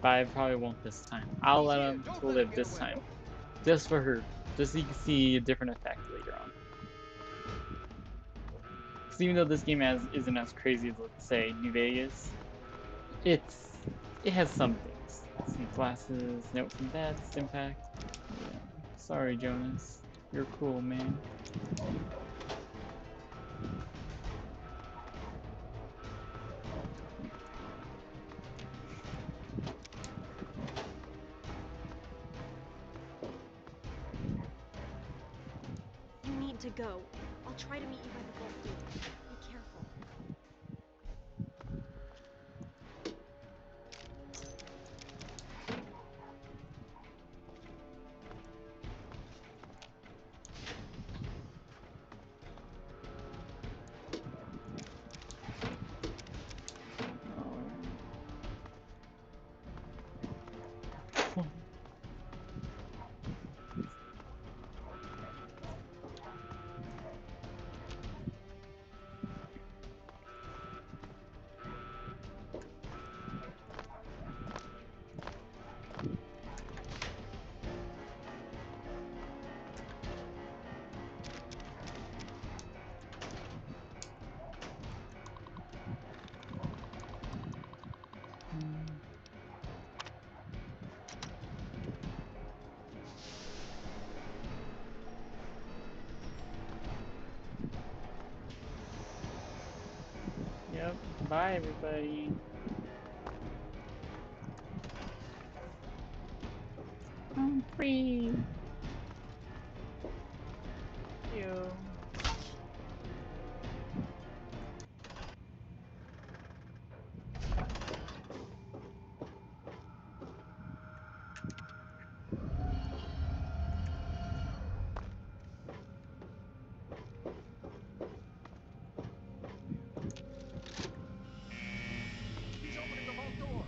But I probably won't this time. I'll let him to live this time. Just for her. Just so you can see a different effect later on. Because even though this game isn't as crazy as, let's say, New Vegas, it has some things. Some classes, note from deaths, impact. Yeah. Sorry, Jonas. You're cool, man. You need to go. I'll try to meet you by the vault gate. Be careful. Yep. Bye, everybody. I'm free. You. He's opening the vault door.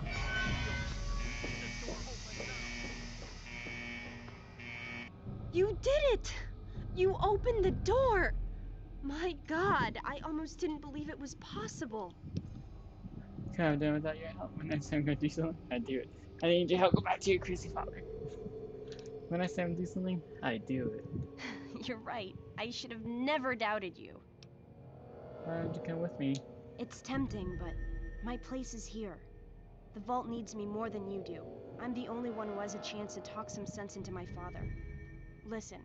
This door open now. You did it! You opened the door! My God, I almost didn't believe it was possible. Could have done without your help. When I say I'm gonna do something, I do it. I need your help. Go back to your crazy father. When I say I'm gonna do something, I do it. You're right. I should have never doubted you. Why don't you come with me? It's tempting, but my place is here. The vault needs me more than you do. I'm the only one who has a chance to talk some sense into my father. Listen,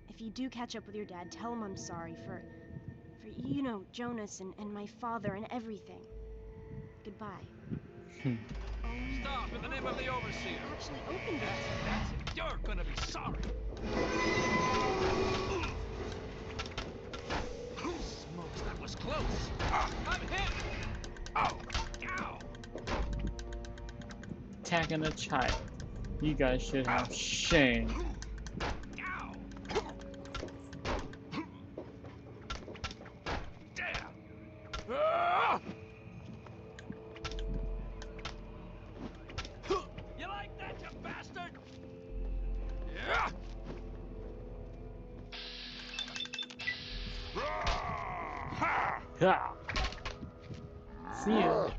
if you do catch up with your dad, tell him I'm sorry for you know, Jonas and my father and everything. Goodbye. Stop, in the name of the overseer. Actually opened it. That's it. You're gonna be sorry. Smokes, that was close. I'm hit. Oh, ow. Attacking a child. You guys should have shame. You like that, you bastard? Yeah. Ha! See ya.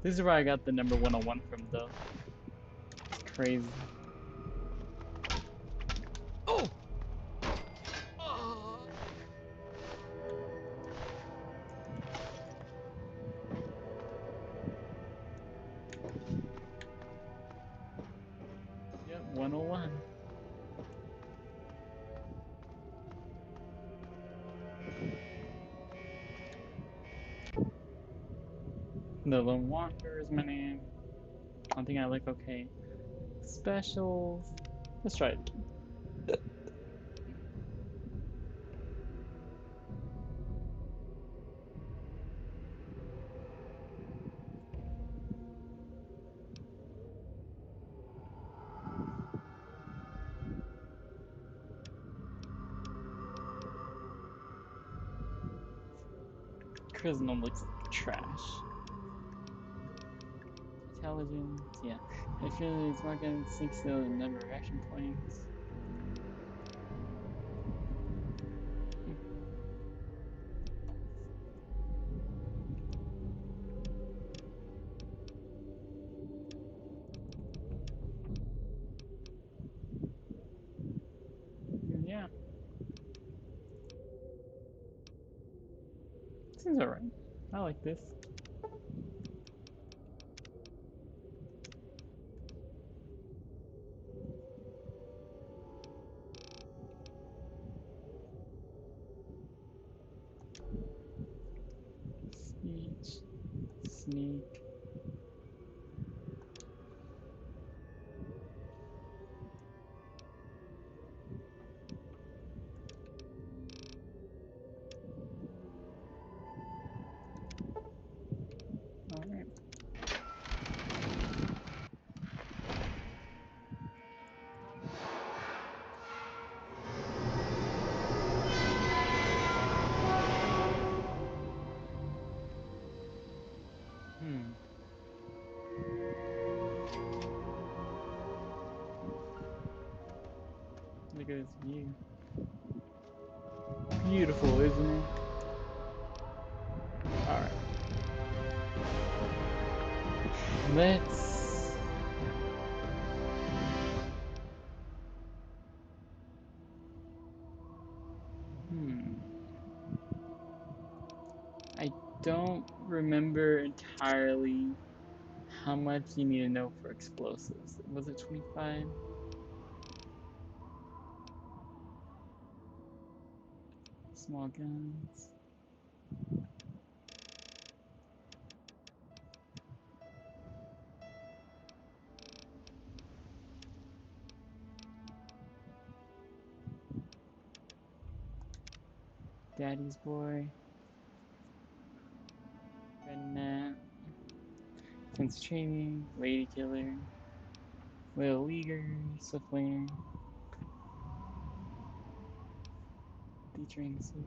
This is where I got the number 101 from, though. It's crazy. Oh! Yep, 101. The Lone Wanderer is my name. One thing I like, okay. Specials. Let's try it again. Charisma looks like trash. Intelligence, yeah. I feel it's marking 6 the number of action points. Yeah. Seems alright. I like this. Speech. Sneak. Alright. Look at this view. Beautiful, isn't it? Alright. Let's... I don't remember entirely how much you need to know for explosives. Was it 25? Small guns. Daddy's boy. Redneck. Sense training. Lady killer. Little leaguer. Swiftlander. Detrain suit.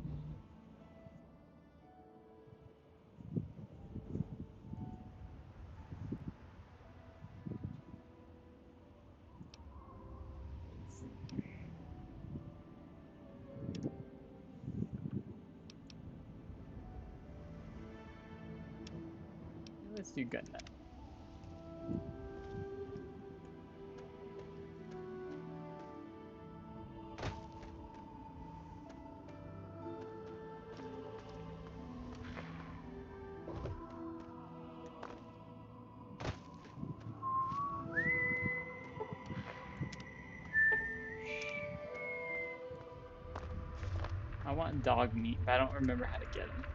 Let's do gun nut. I want dog meat, but I don't remember how to get them.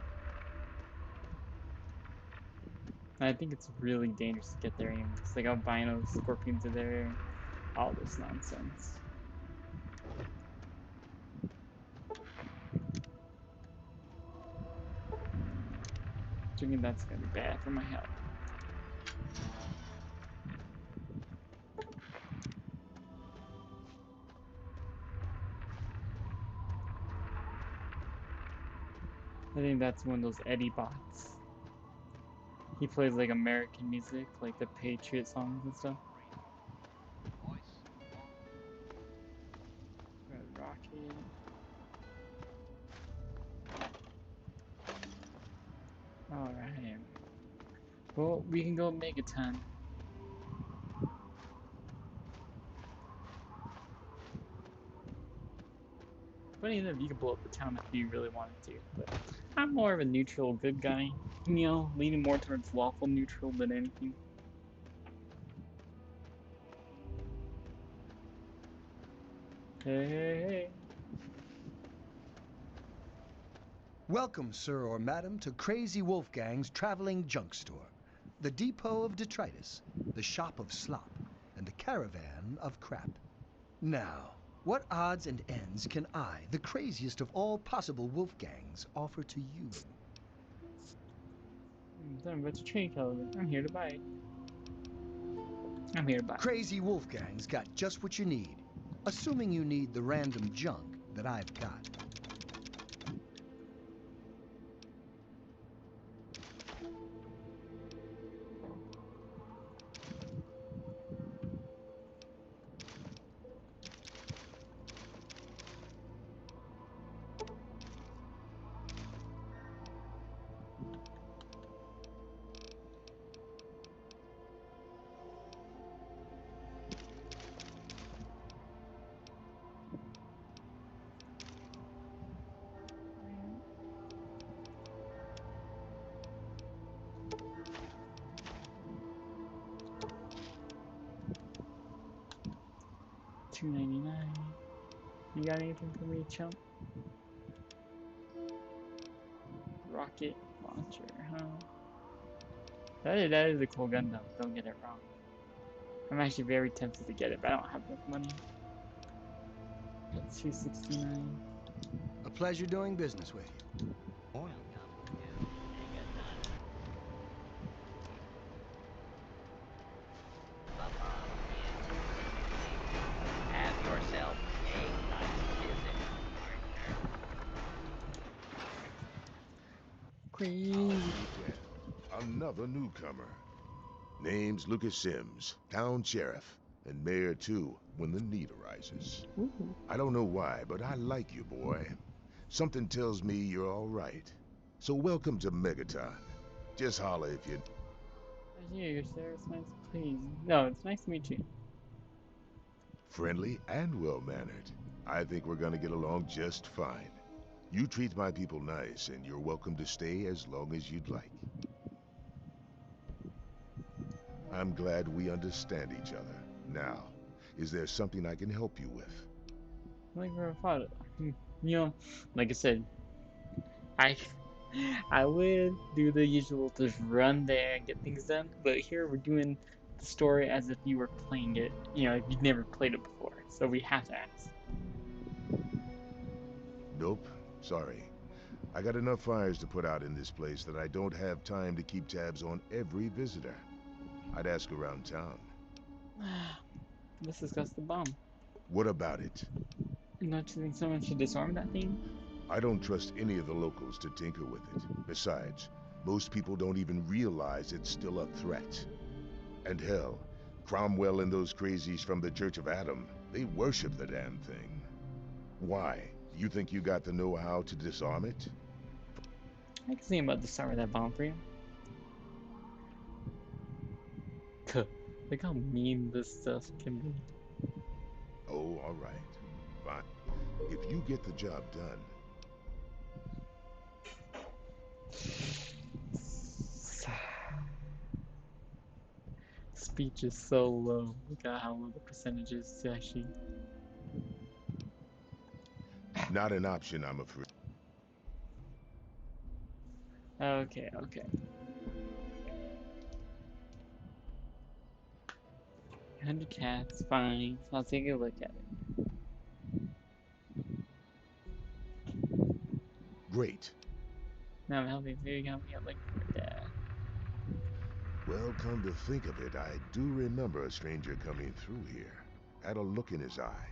I think it's really dangerous to get there anyways. Like albinos, scorpions are there, all this nonsense. Thinking that's gonna be bad for my health. I think that's one of those Eddie bots. He plays like American music, like the Patriot songs and stuff. Red Rocket. Alright. Well, we can go Megaton. Funny enough, you could blow up the town if you really wanted to, but I'm more of a neutral good guy. You know, leaning more towards lawful neutral than anything. Hey, hey, hey. Welcome, sir or madam, to Crazy Wolfgang's traveling junk store, the depot of detritus, the shop of slop, and the caravan of crap. Now, what odds and ends can I, the craziest of all possible Wolfgangs, offer to you? I'm about to trade color. I'm here to buy. I'm here to buy. Crazy Wolfgang's got just what you need, assuming you need the random junk that I've got. $2.99. You got anything for me, chump? Rocket launcher, huh? That is a cool gun though, don't get it wrong. I'm actually very tempted to get it, but I don't have enough money. That's $2.69. A pleasure doing business with you. Morning. Have yourself a nice visit, Crazy. Another newcomer. Name's Lucas Sims, town sheriff, and mayor too, when the need arises. Ooh. I don't know why, but I like you, boy. Something tells me you're all right. So welcome to Megaton. Just holler if you... Here, sir, it's nice, please. No, it's nice to meet you. Friendly and well-mannered. I think we're gonna get along just fine. You treat my people nice, and you're welcome to stay as long as you'd like. I'm glad we understand each other. Now, is there something I can help you with? Like for a father. You know, like I said, I I would do the usual, just run there and get things done, but here we're doing the story as if you were playing it, you know, if you've never played it before, so we have to ask. Nope, sorry. I got enough fires to put out in this place that I don't have time to keep tabs on every visitor. I'd ask around town. Let's discuss the bomb. What about it? Don't you think someone should disarm that thing? I don't trust any of the locals to tinker with it. Besides, most people don't even realize it's still a threat. And hell, Cromwell and those crazies from the Church of Adam, they worship the damn thing. Why? You think you got the know-how to disarm it? I can see about disarming that bomb for you. Look how mean this stuff can be. Oh, all right. Fine. If you get the job done, Speech is so low. Look at how low the percentage is to actually. not an option, I'm afraid. Okay, okay. $100 cats, fine. I'll take a look at it. Great. Now I'm helping you help me out looking for Dad. Well, come to think of it, I do remember a stranger coming through here. Had a look in his eye.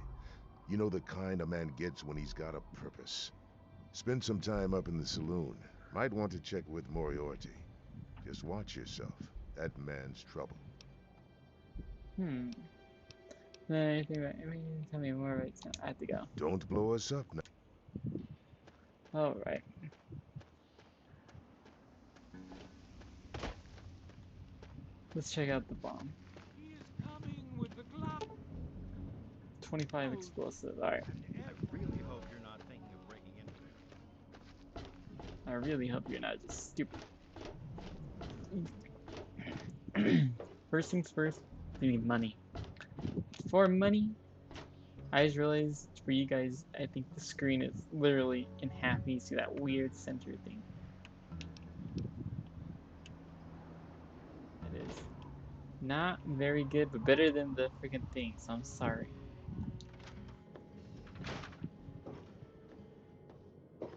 You know, the kind a man gets when he's got a purpose. Spend some time up in the saloon. Might want to check with Moriarty. Just watch yourself. That man's trouble. Hmm. Anything about, tell me more about it. I have to go. Don't blow us up now. Alright. Let's check out the bomb. 25 explosive. Alright. I really hope you're not thinking of breaking into it. I really hope you're not just stupid. First things first, you need money. For money, I just realized for you guys, I think the screen is literally in half. You see that weird center thing. It is not very good, but better than the freaking thing, so I'm sorry.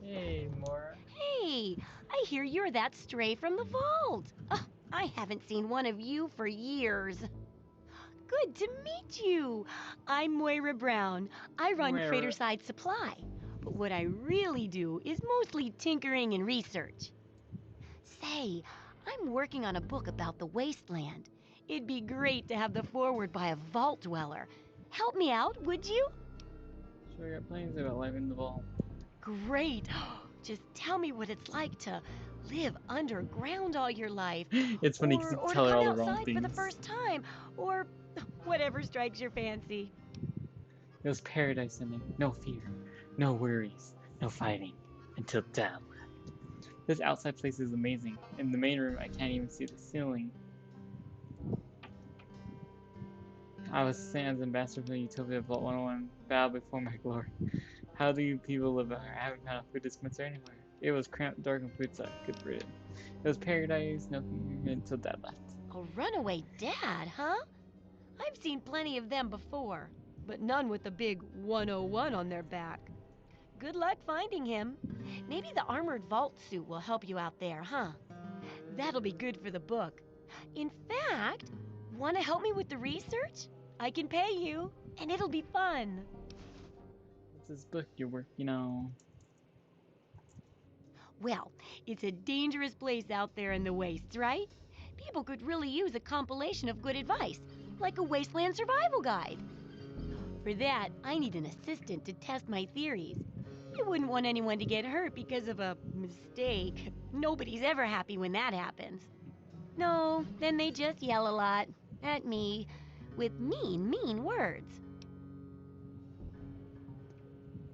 Hey, Mora. Hey, I hear you're that stray from the vault. I haven't seen one of you for years. Good to meet you. I'm Moira Brown. I run Moira. Craterside Supply. But what I really do is mostly tinkering and research. Say, I'm working on a book about the wasteland. It'd be great to have the foreword by a vault dweller. Help me out, would you? Sure, got plans about life in the vault. Great. Just tell me what it's like to live underground all your life. It's funny because you or to tell her come all the wrong outside things. for the first time. Or whatever strikes your fancy. It was paradise ending. No fear, no worries, no fighting, until death. This outside place is amazing. In the main room, I can't even see the ceiling. I was Sans ambassador for the Utopia Vault 101, bow before my glory. How do you people live out here? I haven't found a food dispenser anywhere. It was cramped, dark, and food sucked. Good for it. It was paradise, no fear, until Dad left. A runaway dad, huh? I've seen plenty of them before, but none with the big 101 on their back. Good luck finding him. Maybe the armored vault suit will help you out there, huh? That'll be good for the book. In fact, want to help me with the research? I can pay you, and it'll be fun. What's this book you're working on? Well, it's a dangerous place out there in the wastes, right? People could really use a compilation of good advice, like a wasteland survival guide. For that, I need an assistant to test my theories. I wouldn't want anyone to get hurt because of a mistake. Nobody's ever happy when that happens. No, then they just yell a lot at me with mean words.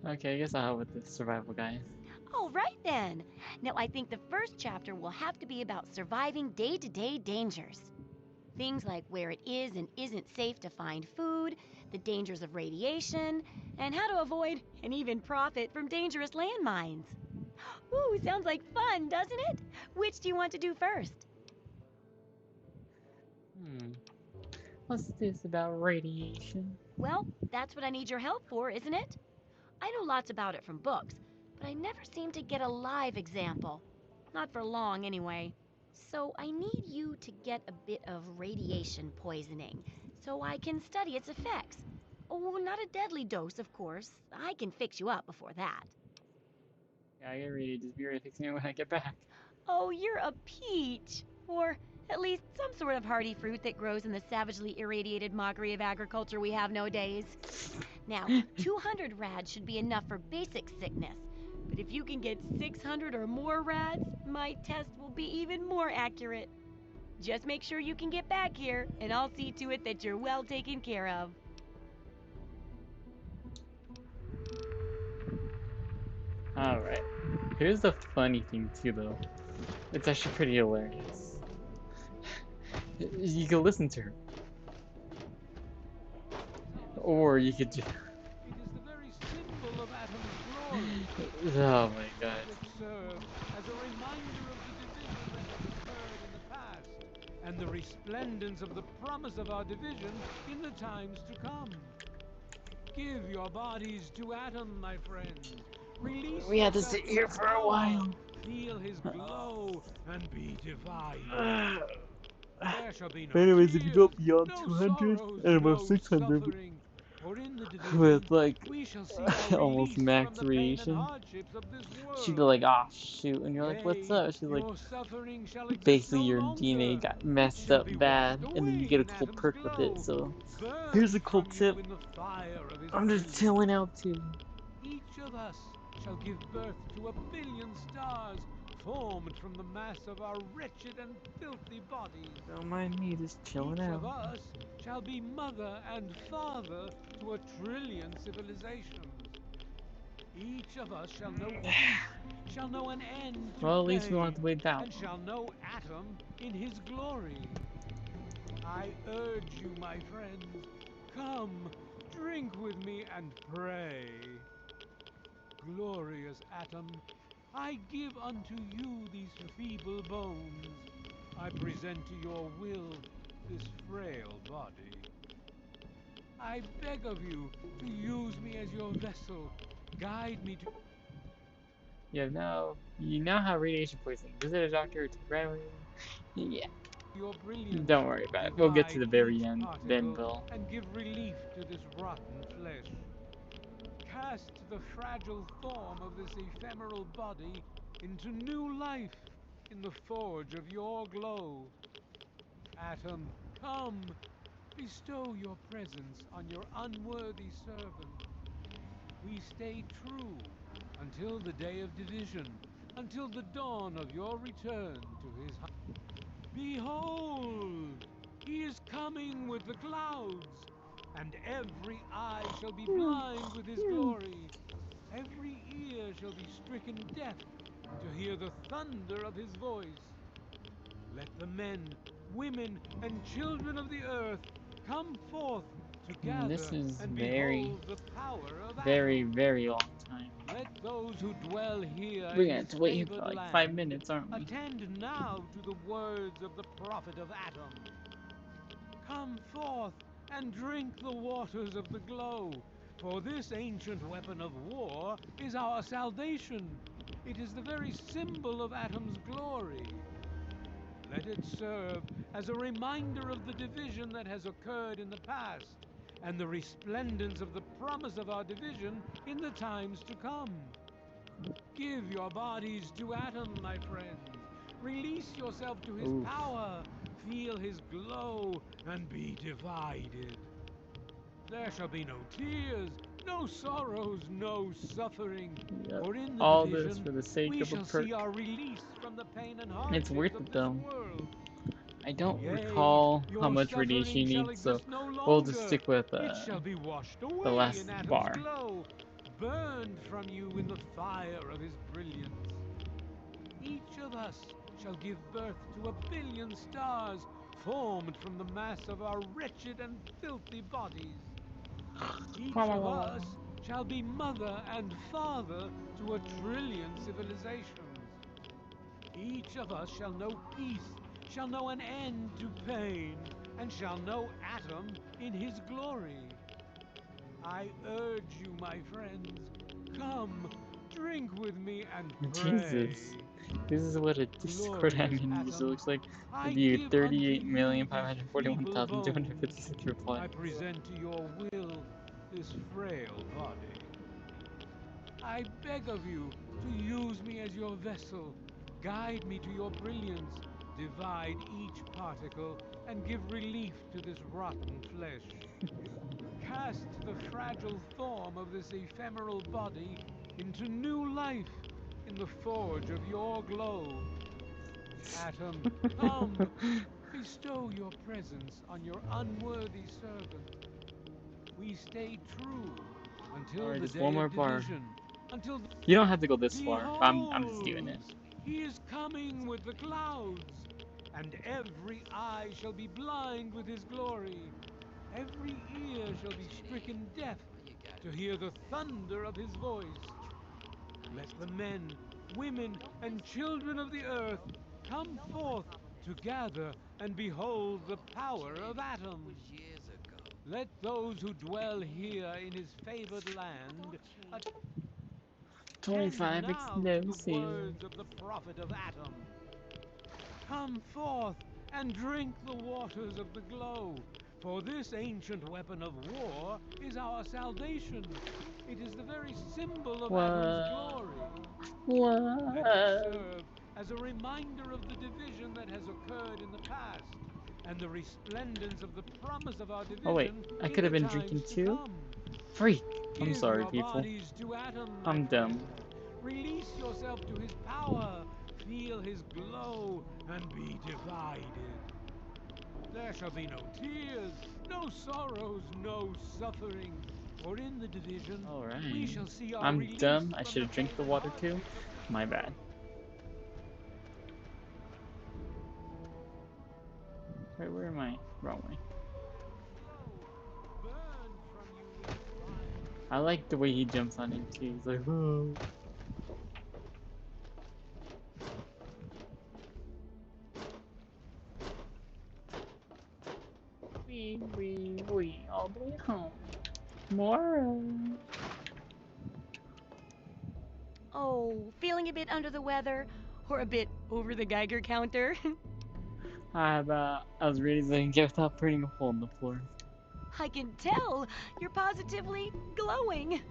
Okay, I guess I'll help with the survival guys. All right then. Now I think the first chapter will have to be about surviving day-to-day dangers. Things like where it is and isn't safe to find food, the dangers of radiation, and how to avoid and even profit from dangerous landmines. Ooh, sounds like fun, doesn't it? Which do you want to do first? What's this about radiation? Well, that's what I need your help for, isn't it? I know lots about it from books, but I never seem to get a live example. Not for long, anyway. So I need you to get a bit of radiation poisoning, so I can study its effects. Oh, not a deadly dose, of course. I can fix you up before that. Yeah, I get ready. Just be ready to fix me when I get back. Oh, you're a peach. Or at least some sort of hardy fruit that grows in the savagely irradiated mockery of agriculture we have nowadays. Now, 200 rads should be enough for basic sickness. But if you can get 600 or more rads, my test will be even more accurate. Just make sure you can get back here, and I'll see to it that you're well taken care of. Alright. Here's the funny thing, too, though. It's actually pretty hilarious. You can listen to her. Or you could just. It is the very symbol of Atom's glory. Oh my god. Let it serve as a reminder of the division that has occurred in the past, and the resplendence of the promise of our division in the times to come. Give your bodies to Atom, my friends. Release We had to yourself sit to here his for a power. while. Feel his glow and be divided. There shall be no Anyways, if you go tears, beyond no 200 sorrows, and above no 600 suffering. For in the division, with like we shall see our almost release from max the pain and radiation, hardships of this she'd be world. like, "Ah, shoot," and you're like, "What's Yea, up?" She's like, your suffering shall exist basically no your DNA longer. got It messed shall up be washed bad, and then you away get a in cool Atom's perk with it. glow, So here's burnt a cool from you tip. in the fire of his I'm just brilliance. chilling out too. Each of us shall give birth to a billion stars, formed from the mass of our wretched and filthy bodies. Don't mind me, just chilling Each out. of us shall be mother and father to a trillion civilizations. Each of us shall know peace, shall know an end to Well, at least we don't have pain, to wait that long. and shall know Atom in his glory. I urge you, my friends, come, drink with me and pray. Glorious Atom, I give unto you these feeble bones. I present to your will this frail body. I beg of you to use me as your vessel. Guide me to You now have radiation poisoning. Visit a doctor to grab. Yeah, your brilliance. don't worry about it. We'll get to Divide the very each end, particle Benville. and give relief to this rotten flesh. Cast the fragile form of this ephemeral body into new life in the forge of your glow. Atom, come, bestow your presence on your unworthy servant. We stay true until the day of division, until the dawn of your return to his house. Behold, he is coming with the clouds, and every eye shall be blind with his glory. Every ear shall be stricken deaf to hear the thunder of his voice. Let the men, women, and children of the earth come forth to This gather is and very, behold the power of very, Atom. very long time. Let those who dwell here We're in gonna this have to wait here for favored like land 5 minutes, aren't we? attend now to the words of the prophet of Atom. Come forth and drink the waters of the glow, for this ancient weapon of war is our salvation. It is the very symbol of Atom's glory. Let it serve as a reminder of the division that has occurred in the past, and the resplendence of the promise of our division in the times to come. Give your bodies to Atom, my friends. Release yourself to his Oof. power. Feel his glow and be divided. There shall be no tears, no sorrows, no suffering. Yep. For in the All this division, for the sake we of a shall perk. see our release from the pain and It's hardships worth of it this though. world. I don't Yea, recall how your much radiation you suffering shall need, so exist no we'll just longer. stick with It shall be washed the away last in Atom's bar. glow, burned from you in the fire of his brilliance. Each of us shall give birth to a billion stars, formed from the mass of our wretched and filthy bodies. Each of us shall be mother and father to a trillion civilizations. Each of us shall know peace, shall know an end to pain, and shall know Atom in his glory. I urge you, my friends, come, drink with me and pray. Jesus. This is what a Discord Glorious admin user Atom, looks like. I If you give unto you these feeble bones. 38,541,256 replies. I present to your will this frail body. I beg of you to use me as your vessel. Guide me to your brilliance. Divide each particle and give relief to this rotten flesh. Cast the fragile form of this ephemeral body into new life in the forge of your glow. Atom, come, bestow your presence on your unworthy servant. We stay true until Alright, the just one day more of bar. division. Until You don't have to go this far. I'm just doing behold, it. he is coming with the clouds, and every eye shall be blind with his glory. Every ear shall be stricken deaf to hear the thunder of his voice. Let the men, women, and children of the earth come forth to gather and behold the power of Atom. Let those who dwell here in his favored land attend 25 now to the explosive. words of the prophet of Atom. Come forth and drink the waters of the glow, for this ancient weapon of war is our salvation. It is the very symbol of Atom's glory. Let it serve as a reminder of the division that has occurred in the past, and the resplendence of the promise of our Oh wait, division I in could have the been times drinking to too? come. Freak! I'm Give sorry, your people. bodies to Atom, my I'm dumb. friend. Release yourself to his power, feel his glow, and be divided. There shall be no tears, no sorrows, no suffering. For in the division, we Alright. shall see our I'm release dumb. I from should the have drank the folded water too. hardships of this My world. bad. Wait, where am I? Wrong way. I like the way he jumps on it too. He's like, whoa. Wee, all the way home. Tomorrow. Oh, feeling a bit under the weather? Or a bit over the Geiger counter? I was ready to get without burning a hole in the floor. I can tell you're positively glowing.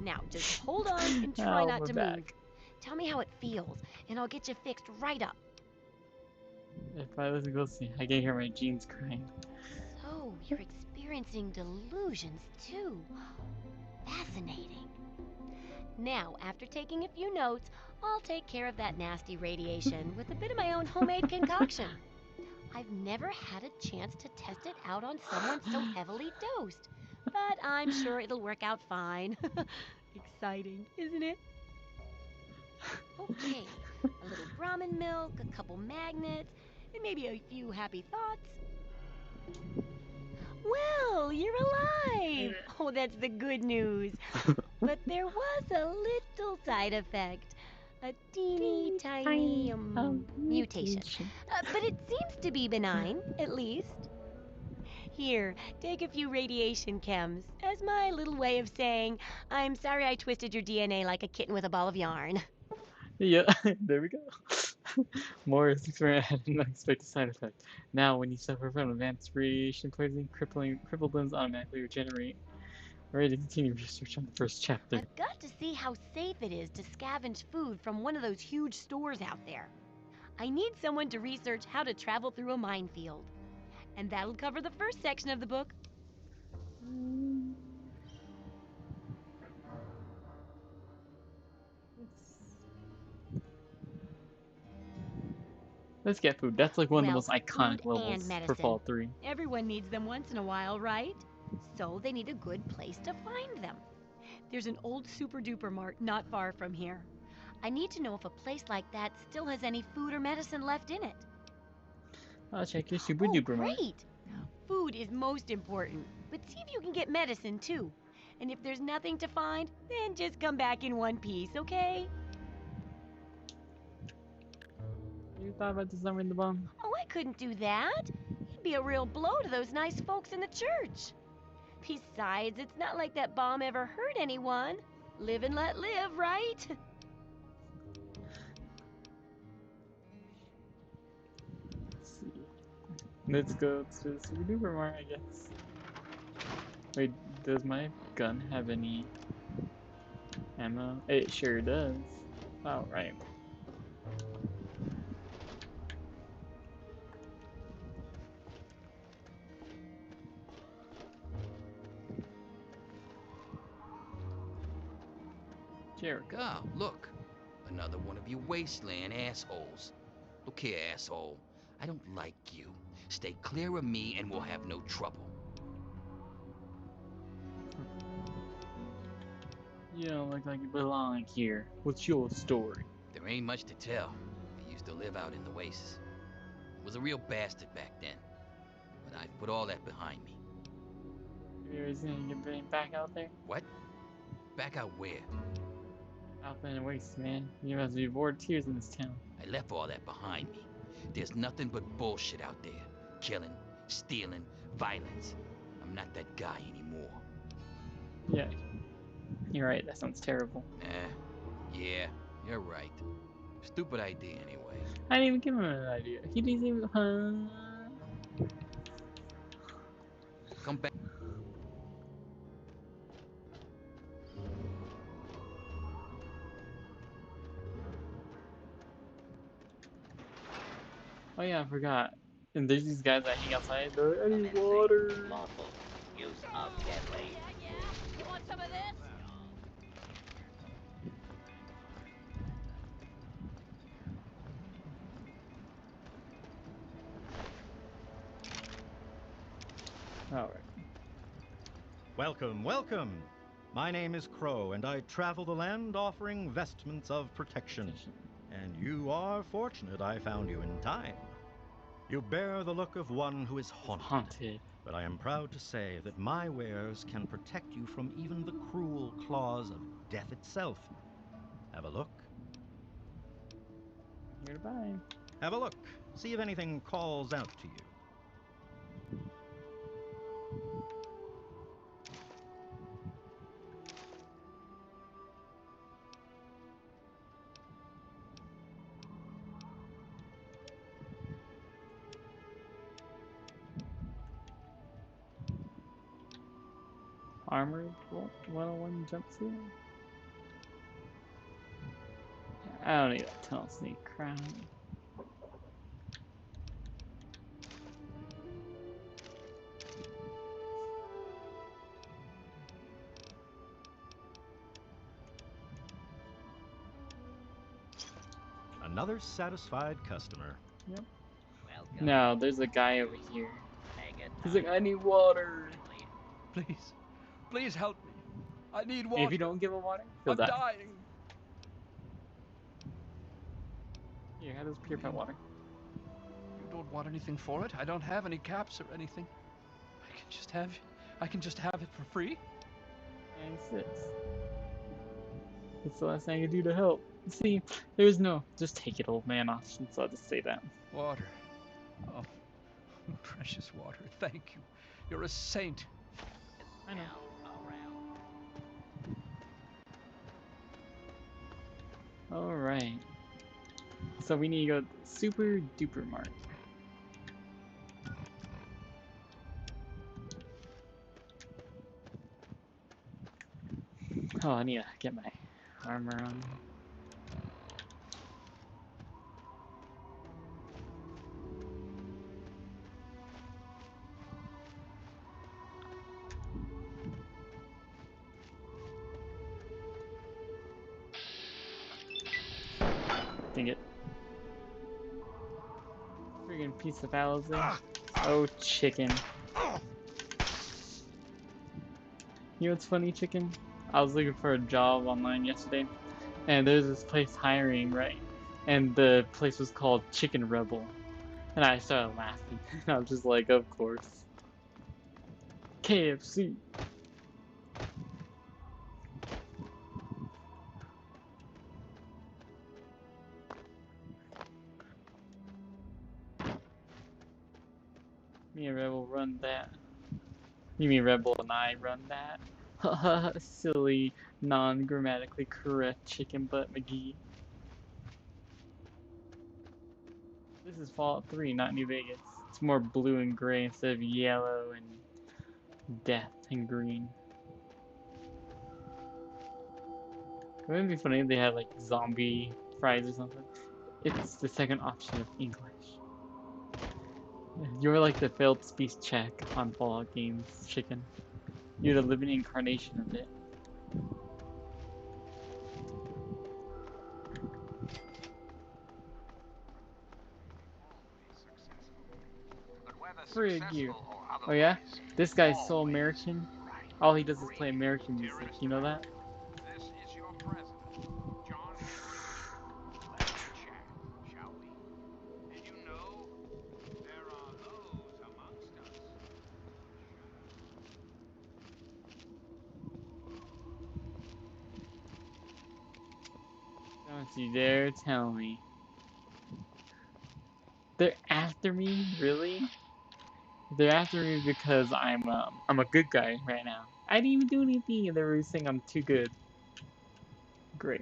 Now, just hold on and try Oh, not we're to move. back. Tell me how it feels, and I'll get you fixed right up. If I listen closely, I can hear my jeans crying. So, you're experiencing delusions too. Fascinating. Now, after taking a few notes, I'll take care of that nasty radiation with a bit of my own homemade concoction. I've never had a chance to test it out on someone so heavily dosed, but I'm sure it'll work out fine. Exciting, isn't it? Okay, a little Brahmin milk, a couple magnets, and maybe a few happy thoughts. Well, you're alive! Oh, that's the good news. But there was a little side effect. A teeny tiny mutation. But it seems to be benign, at least. Here, take a few radiation chems as my little way of saying, I'm sorry I twisted your DNA like a kitten with a ball of yarn. Yeah, there we go. Morris experiment had an unexpected side effect. Now, when you suffer from advanced radiation poisoning, crippled limbs automatically regenerate. Ready to continue research on the first chapter. I've got to see how safe it is to scavenge food from one of those huge stores out there. I need someone to research how to travel through a minefield. And that'll cover the first section of the book. Let's get food. That's like one of the Well, most iconic food levels and for medicine. Fall 3. Everyone needs them once in a while, right? So they need a good place to find them. There's an old super duper mart not far from here. I need to know if a place like that still has any food or medicine left in it. I'll check your super Oh, duper mart. great! Food is most important, but see if you can get medicine too. And if there's nothing to find, then just come back in one piece, okay? You thought about disarming the bomb? Oh, I couldn't do that. It'd be a real blow to those nice folks in the church. Besides, it's not like that bomb ever hurt anyone. Live and let live, right? Let's see. Let's go to the super duper mart, I guess. Wait, does my gun have any ammo? It sure does. Alright. Jericho. Oh, look. Another one of you wasteland assholes. Look here, asshole. I don't like you. Stay clear of me and we'll have no trouble. You don't look like you belong here. What's your story? There ain't much to tell. I used to live out in the wastes. Was a real bastard back then. But I've put all that behind me. Have you ever seen your brain back out there? What? Back out where? Out in the wastes, man. You must be bored of tears in this town. I left all that behind me. There's nothing but bullshit out there. Killing, stealing, violence. I'm not that guy anymore. Yeah. You're right, that sounds terrible. Yeah, you're right. Stupid idea anyway. I didn't even give him an idea. He didn't even, Come back. Oh yeah, I forgot. And there's these guys that hang outside. They're like, I need water. Lawful use of deadly. You want some of this? Alright. Welcome, welcome. My name is Crow, and I travel the land offering vestments of protection. And you are fortunate I found you in time. You bear the look of one who is haunted. But I am proud to say that my wares can protect you from even the cruel claws of death itself. Have a look. Goodbye. Have a look. See if anything calls out to you. Armored 101 jumpsuit? I don't need a tunnel snake crown. Another satisfied customer. Yep. Welcome. No, there's a guy over here. He's like, I need water. Please. Please help me. I need And water. if you don't give him water, he'll I'm die. dying. Here, have this purified water. You don't want anything for it? I don't have any caps or anything. I can just have it for free? 96. That's the last thing I can do to help. See, there's no just take it, old man option, so I'll just say that. Water. Oh, precious water. Thank you. You're a saint. I know. Alright. So we need to go to the Super Duper Mart. Oh, I need to get my armor on. Dang it. Friggin' piece of housing. Oh, chicken. You know what's funny, chicken? I was looking for a job online yesterday, and there's this place hiring, right? And the place was called Chicken Rebel. And I started laughing. I was just like, of course. KFC. Me and Rebel run that. You mean Rebel and I run that? Haha, silly, non-grammatically correct chicken butt McGee. This is Fallout 3, not New Vegas. It's more blue and gray instead of yellow and death and green. Wouldn't it be funny if they had like zombie fries or something? It's the second option of English. You're like the failed speech check on Fallout games, chicken. You're the living incarnation of it. frig you. Oh yeah? This guy's so American. All he does is play American music. You know that? This is your president, John F. Let's chat, shall we? Did you know there are those amongst us? Don't you dare tell me. They're after me? Really? They're after me because I'm a good guy right now. I didn't even do anything and they were saying I'm too good. Great.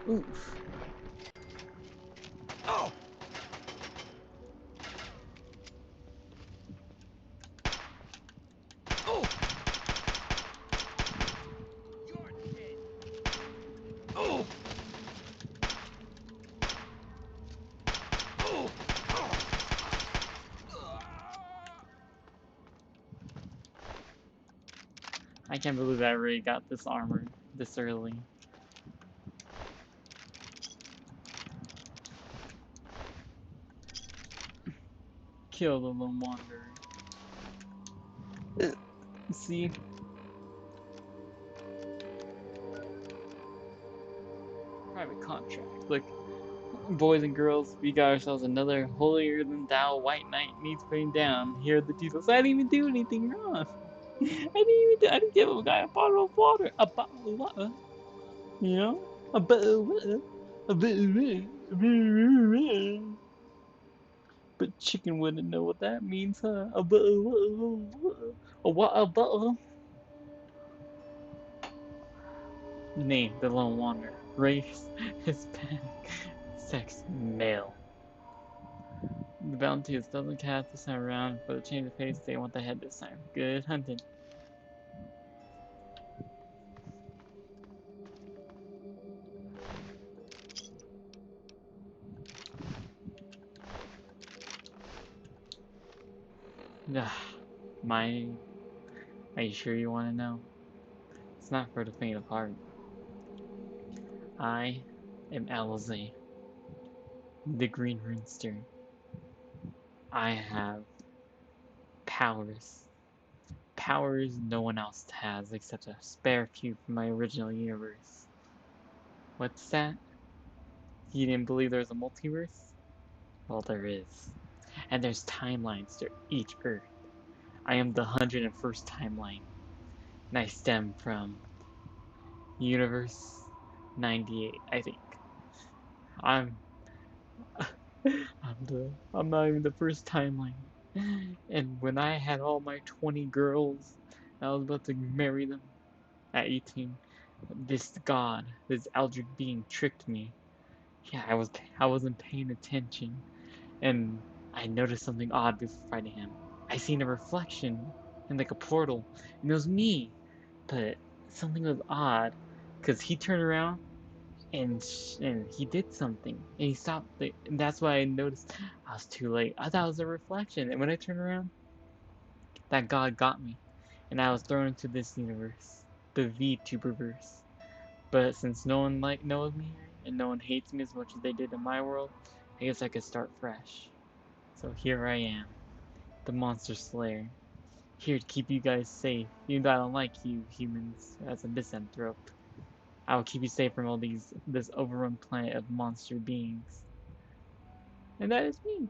Oof. Oh! Oh! You're dead. Oh! Oh! I can't believe I already got this armor this early. Kill the lone wanderer. See? Private contract. Look, boys and girls, we got ourselves another holier than thou white knight needs putting down. Here are the details. I didn't even do anything wrong. I didn't give a guy a bottle of water. A bottle of water. You know? A bottle of water. A bottle of water. But chicken wouldn't know what that means, huh? A bottle of water. A water bottle. Name, the lone wanderer. Race, Hispanic. Sex, male. The bounty is doesn't cast this time around. For the change of pace, they want the head this time. Good hunting. My... Are you sure you want to know? It's not for the faint of heart. I am Alizé, the Green Runester. I have powers. Powers no one else has except a spare few from my original universe. What's that? You didn't believe there was a multiverse? Well, there is. And there's timelines to each Earth. I am the 101st timeline, and I stem from Universe 98, I think. I'm I'm not even the first timeline. And when I had all my 20 girls, I was about to marry them at 18. This god, this eldritch being tricked me. Yeah, I wasn't paying attention, and I noticed something odd before fighting him. I seen a reflection in like a portal, and it was me. But something was odd, cause he turned around and he did something, and he stopped. And that's why I noticed I was too late. I thought it was a reflection, and when I turned around, that god got me, and I was thrown into this universe, the VTuberverse. But since no one knows me here, and no one hates me as much as they did in my world, I guess I could start fresh. So here I am, the Monster Slayer, here to keep you guys safe, even though I don't like you humans as a misanthrope. I will keep you safe from this overrun planet of monster beings. And that is me.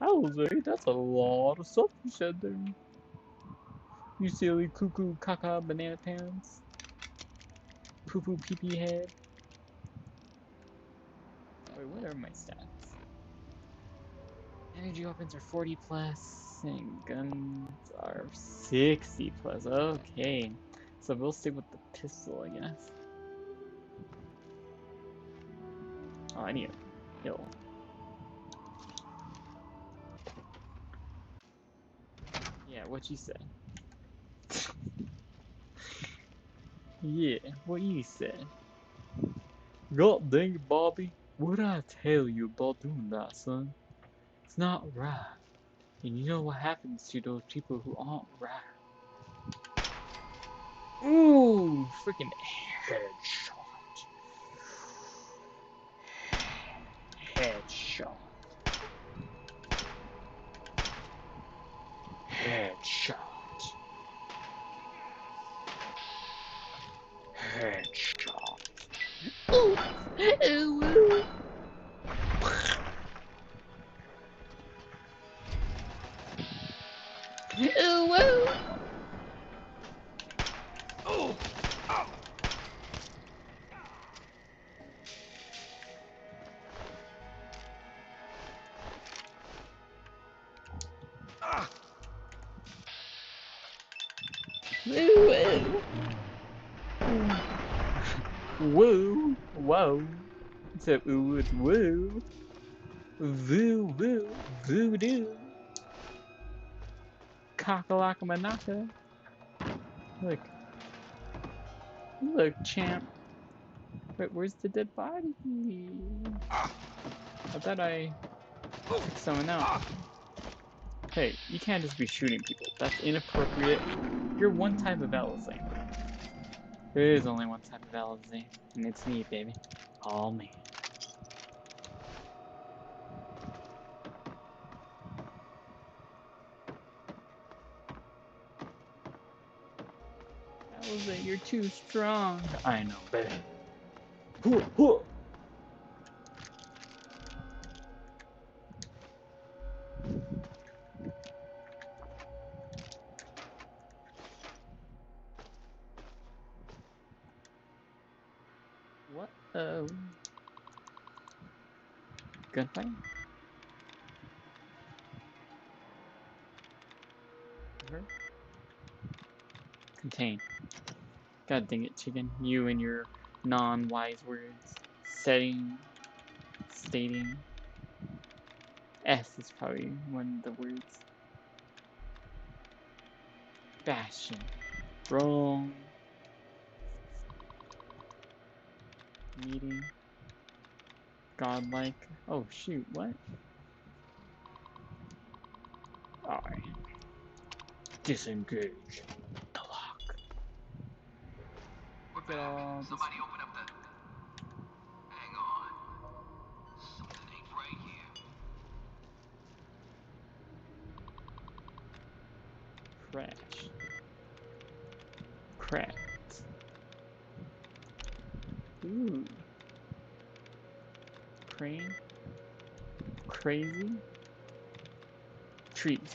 I was right, that's a lot of stuff you said there. You silly cuckoo caca banana pants. Poo poo pee pee head. Wait, what are my stats? Energy weapons are 40 plus, and guns are 60 plus. Okay, so we'll stick with the pistol, I guess. Oh, I need a hill. Yeah, what you said. Yeah, what you said. God dang it, Bobby. What'd I tell you about doing that, son? It's not right. And you know what happens to those people who aren't right. Ooh, freaking headshot. Headshot. Headshot. Headshot. Ooh. Ooh. Ooh. Ooh. Oh! Ow! Ah! Woo. Woo. Whoa. Instead of ooh, it's woo. Voo, woo. Voodoo. Kakalaka manaka. Look. Look, champ. Wait, where's the dead body? I thought I took someone out. Hey, you can't just be shooting people. That's inappropriate. You're one type of Alizé. There is only one type of Alizé, and it's me, baby. All me. Alizé, you're too strong. I know, baby. Hoo, hoo. What? Gunfight? Her? Contain. God dang it, chicken. You and your non-wise words. Stating. S is probably one of the words. Bastion. Wrong. Meeting. Godlike. Oh shoot, what? Alright. Disengage. The lock. Look at all this. Somebody open up the... Hang on. Something ain't right here. Crash. Cracked. Ooh. Crane. Crazy. Trees.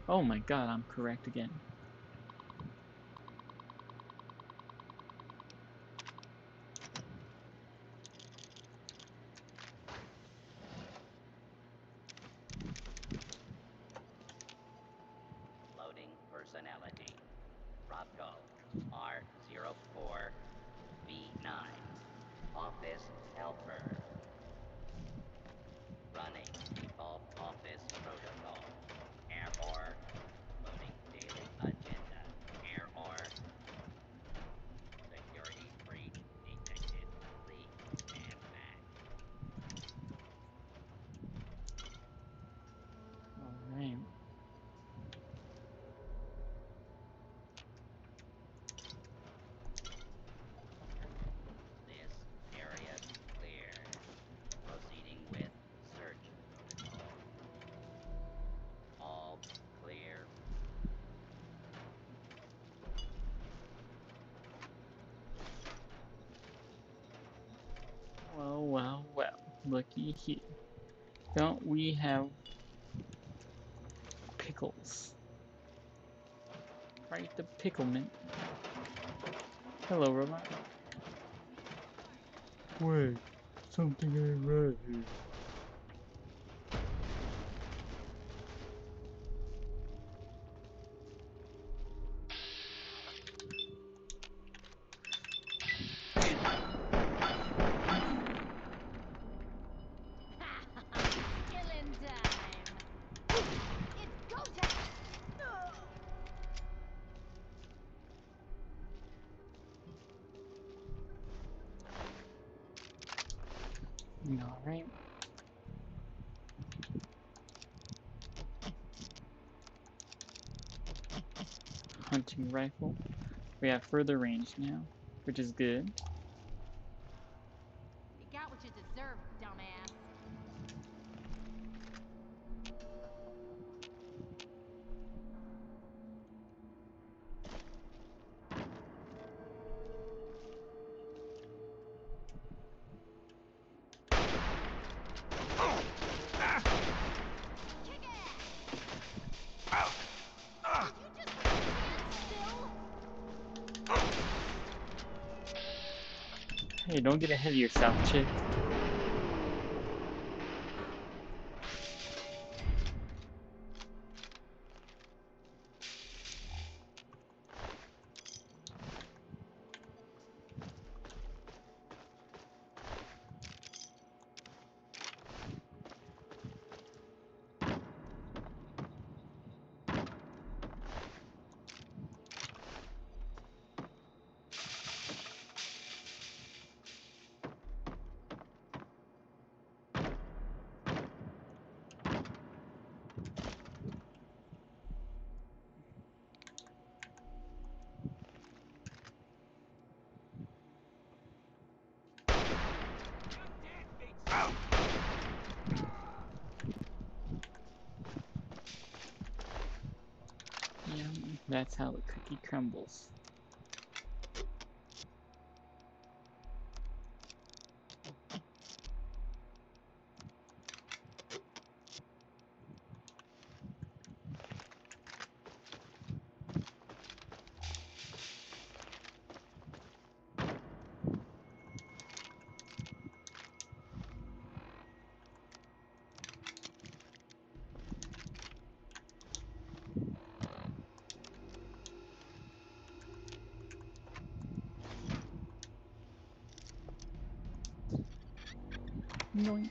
Oh my god, I'm correct again. Loading personality. Roscoe, R04B9. Office helper. Running default office protocol. Error. Loading daily agenda. Error. Security breach detected. Please stand back. Alright. This area clear. Proceeding with search protocol. All clear. Well, well, well. Looky here. Don't we have pickles? Right, the picklement. Hello, robot. Wait, something ain't right here. Still in time. It's go time. Alright. hunting rifle. We have further range now, which is good. You got what you deserve, dumbass. Hey, don't get ahead of yourself, chick. Yeah, that's how the cookie crumbles. Yoink.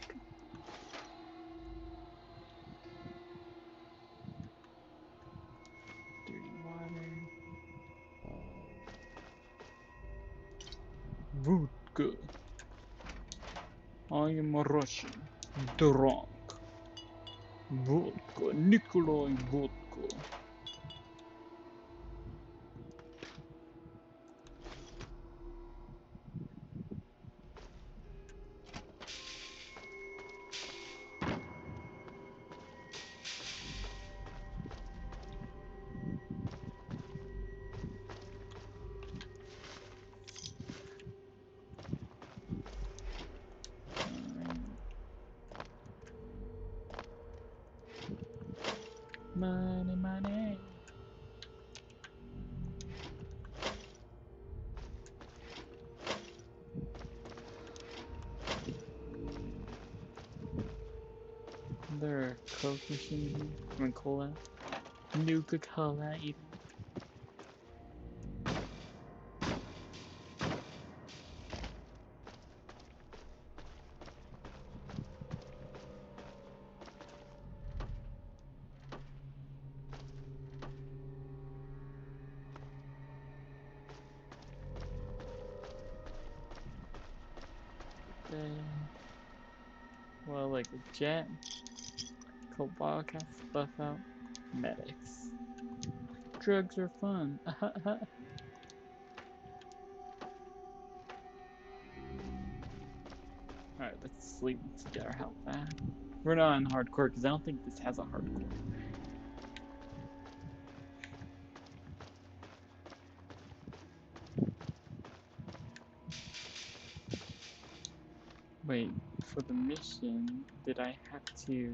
Dirty water. Vodka. I am a Russian. Drunk. Vodka. Nikolai Vodka. Money, money. There a Coke machine here? I mean cola. Nuka-Cola even. Well, like a jet. Cold Wildcats, buff out. Medics. Drugs are fun. Alright, let's sleep. Let's get our health back. We're not on hardcore because I don't think this has a hardcore. Wait, for the mission, did I have to...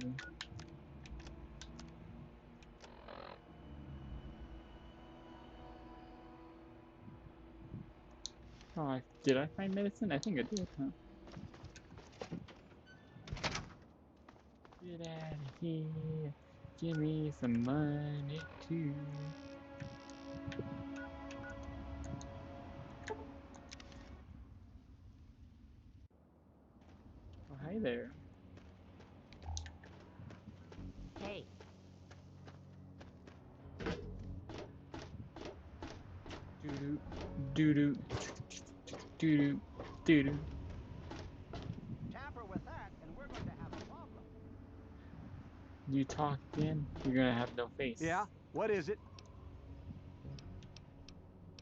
Oh, did I find medicine? I think I did, huh? Get out of here. Give me some money too. Oh, hi there. Hey. Doo-doo, doo-doo, doo-doo, doo-doo. Tamper with that, and we're going to have a problem. You talk again, you're gonna have no face. Yeah? What is it?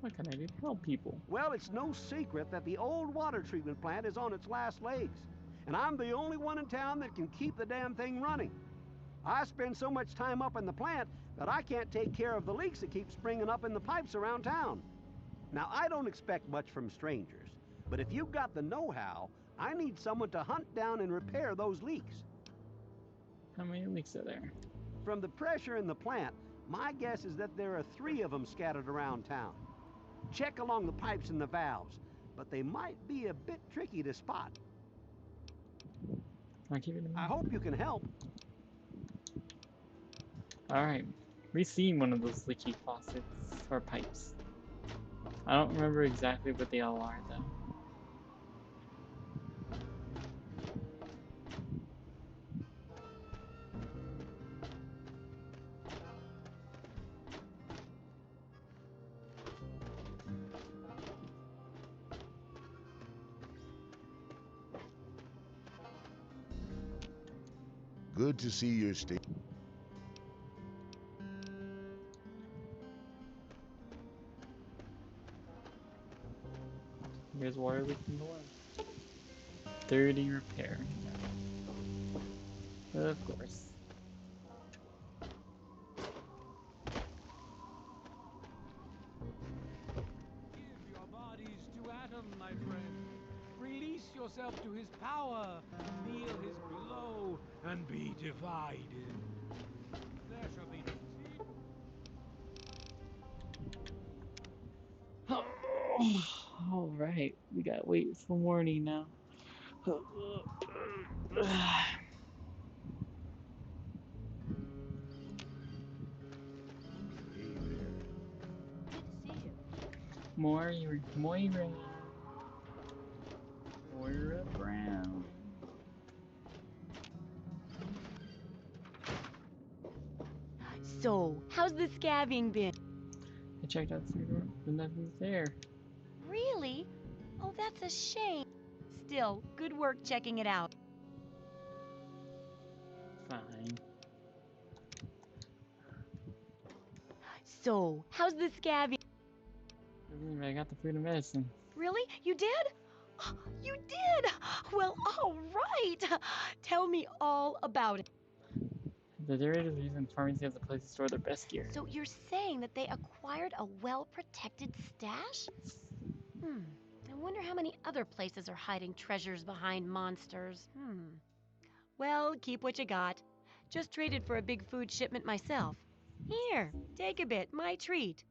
What can I do to help people? Well, it's no secret that the old water treatment plant is on its last legs. And I'm the only one in town that can keep the damn thing running. I spend so much time up in the plant that I can't take care of the leaks that keep springing up in the pipes around town. Now, I don't expect much from strangers, but if you've got the know-how, I need someone to hunt down and repair those leaks. How many leaks are there? From the pressure in the plant, my guess is that there are 3 of them scattered around town. Check along the pipes and the valves, but they might be a bit tricky to spot. I hope you can help. Alright, we've seen one of those leaky faucets, or pipes. I don't remember exactly what they all are, though. Good to see you're staying. Here's water leaking below. 30 repair. Of course. Give your bodies to Adam, my friend. Release yourself to his power, feel his glow, and be divided. There shall be no Alright, we gotta wait for morning now. Moira Brown. So, how's the scabbing been? I checked out the door, but nothing's there. Really? Oh, that's a shame. Still, good work checking it out. Fine. So, how's the scabbing? I got the food and medicine. Really? You did? You did! Well, all right. Tell me all about it. The Doritos are using pharmacy as a place to store their best gear. So you're saying that they acquired a well-protected stash? I wonder how many other places are hiding treasures behind monsters. Well, keep what you got. Just traded for a big food shipment myself. Here, take a bit, my treat.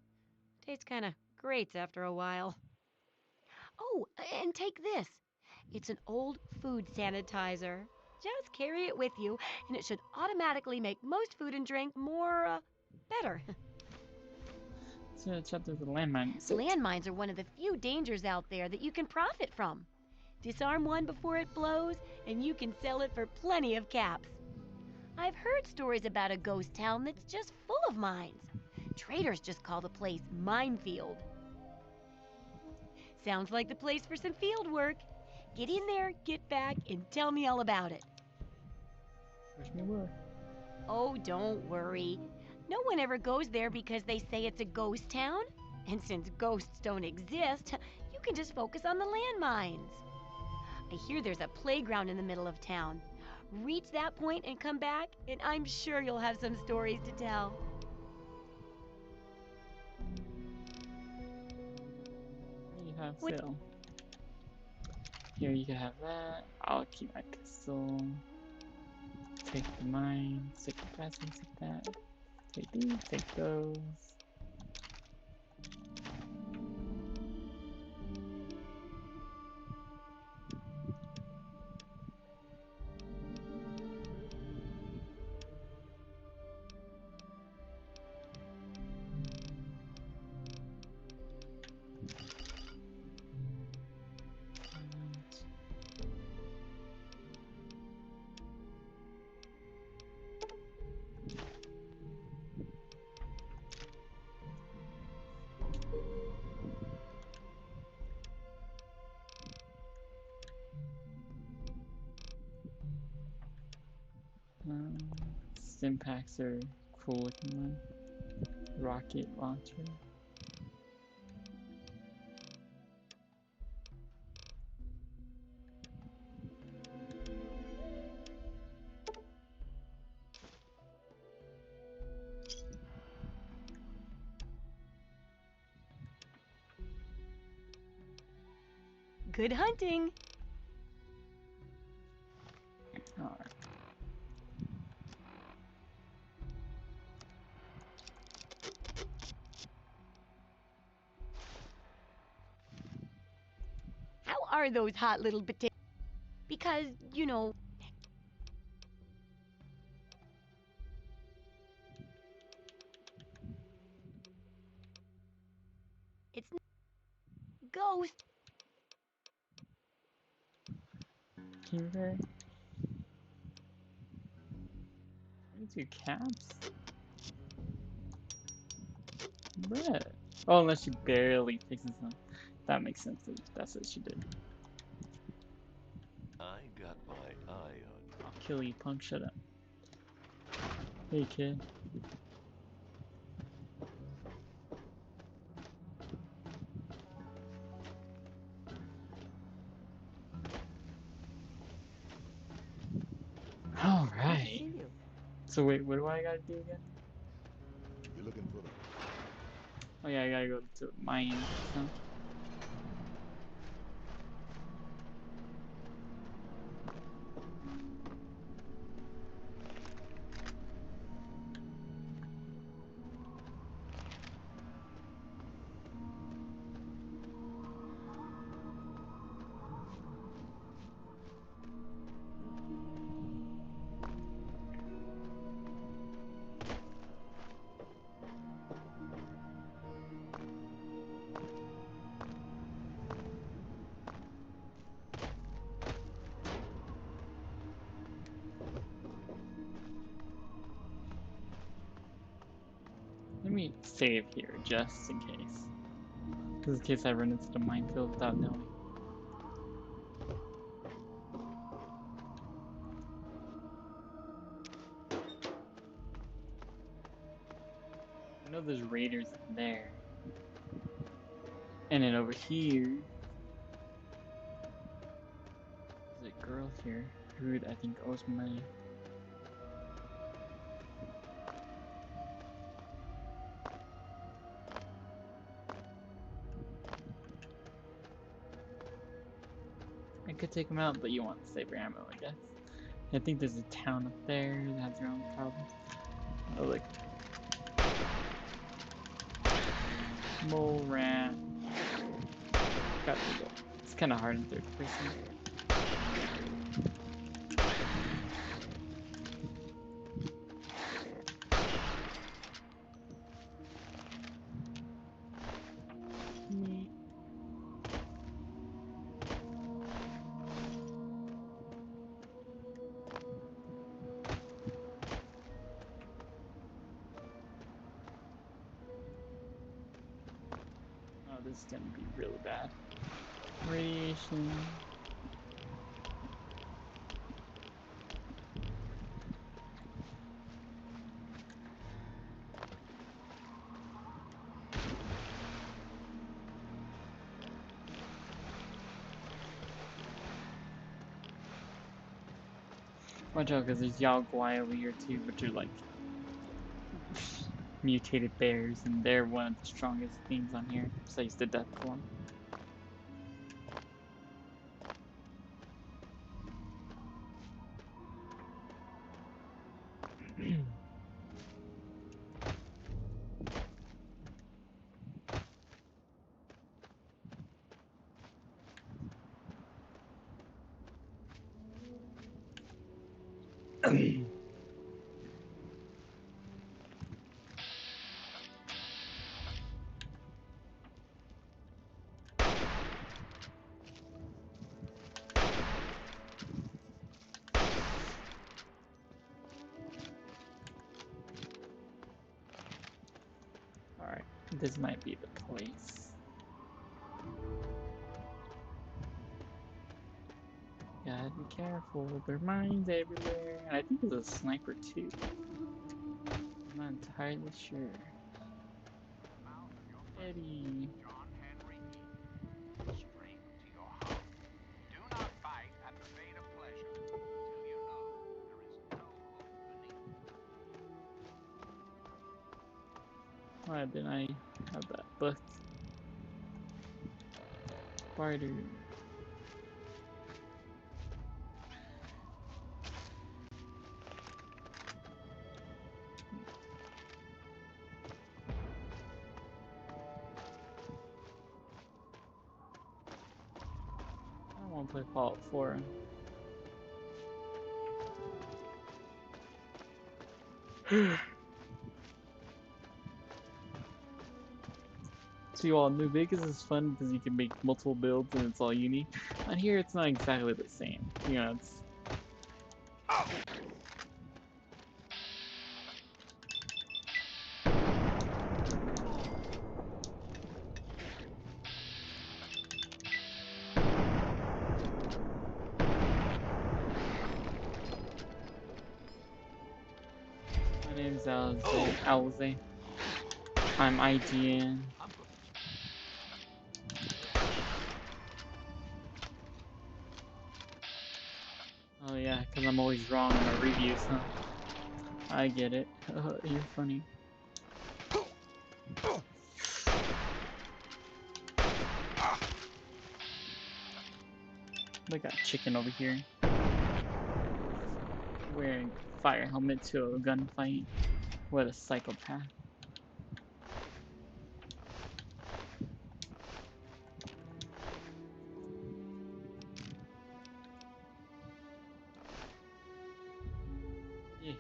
Tastes kinda great after a while. Oh, and take this. It's an old food sanitizer. Just carry it with you, and it should automatically make most food and drink more, better. So check out the landmines. Landmines are one of the few dangers out there that you can profit from. Disarm one before it blows, and you can sell it for plenty of caps. I've heard stories about a ghost town that's just full of mines. Traders just call the place Minefield. Sounds like the place for some field work. Get in there, get back, and tell me all about it. Wish me well. Oh, don't worry. No one ever goes there because they say it's a ghost town. And since ghosts don't exist, you can just focus on the landmines. I hear there's a playground in the middle of town. Reach that point and come back, and I'm sure you'll have some stories to tell. You have Phil. Here, you can have that. I'll keep my pistol. Take the mine. Take the passing, take that. Take these, take those. Stim packs are cool looking one. Rocket launcher. Good hunting. Alright. How are those hot little potatoes? Because, you know, it's ghost. Here. Where's your cats? Bruh. Oh, unless she barely fixes them. That makes sense. That's what she did. I got my eye on I'll kill you, punk. Shut up. Hey, kid. Alright. So wait, what do I gotta do again? You're looking for the... Oh yeah, I gotta go to mine. So. Let me save here, just in case. Just in case I run into the minefield without knowing. I know there's raiders in there. And then over here, there's a girl here who I think owes money. I could take them out, but you want to save your ammo, I guess. I think there's a town up there that has their own problems. Oh, look. Mole rat. Got to go. It's kind of hard in third person. Oh, this is gonna be really bad. Radiation. Watch out, because there's Yao Guai over here too, which are like mutated bears, and they're one of the strongest things on here. So I used to death form. Alright, this might be the place. Gotta be careful, there are mines everywhere. And I think there's a sniper too. I'm not entirely sure. Eddie. Why didn't I have that book? Spider. want to play Fallout 4. See, while New Vegas is fun because you can make multiple builds and it's all unique, on here it's not exactly the same. You know, it's... My name's Alze. I'm IGN. Oh yeah, because I'm always wrong in my reviews, huh? I get it. You're funny. They got chicken over here. Wearing a fire helmet to a gunfight. What a psychopath. Yeah.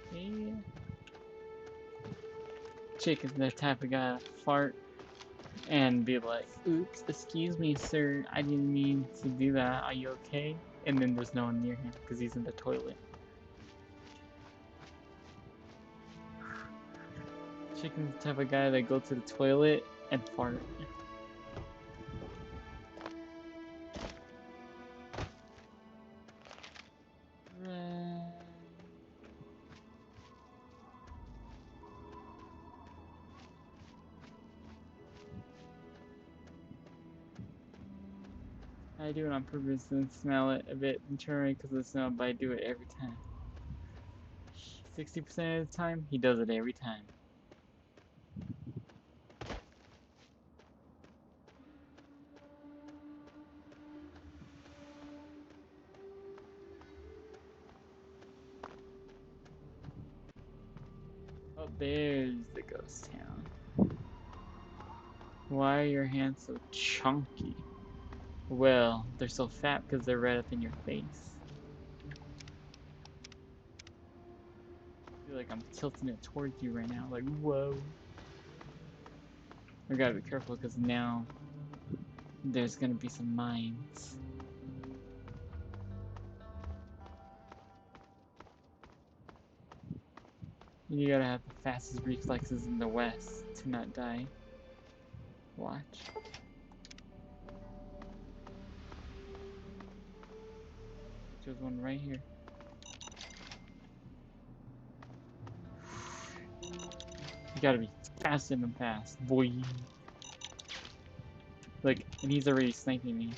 Chick is the type of guy to fart and be like, oops, excuse me, sir, I didn't mean to do that, are you okay? And then there's no one near him because he's in the toilet. Chicken's the type of guy that go to the toilet and fart. I do it on purpose and smell it a bit internally because of the smell, but I do it every time. 60% of the time, he does it every time. Oh, there's the ghost town. Why are your hands so chunky? Well, they're so fat because they're right up in your face. I feel like I'm tilting it towards you right now, like, whoa. I gotta be careful because now there's gonna be some mines. You gotta have the fastest reflexes in the West to not die. Watch. There's one right here. You gotta be faster than fast, boy. Look, and he's already sniping me.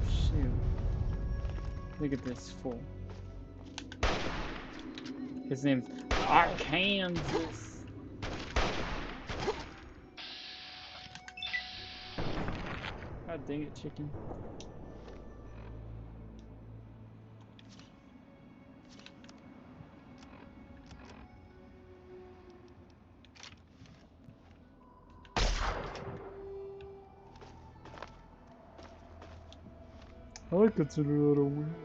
Shoot. Look at this fool. His name's Arkansas. God dang it, chicken. I consider that a win.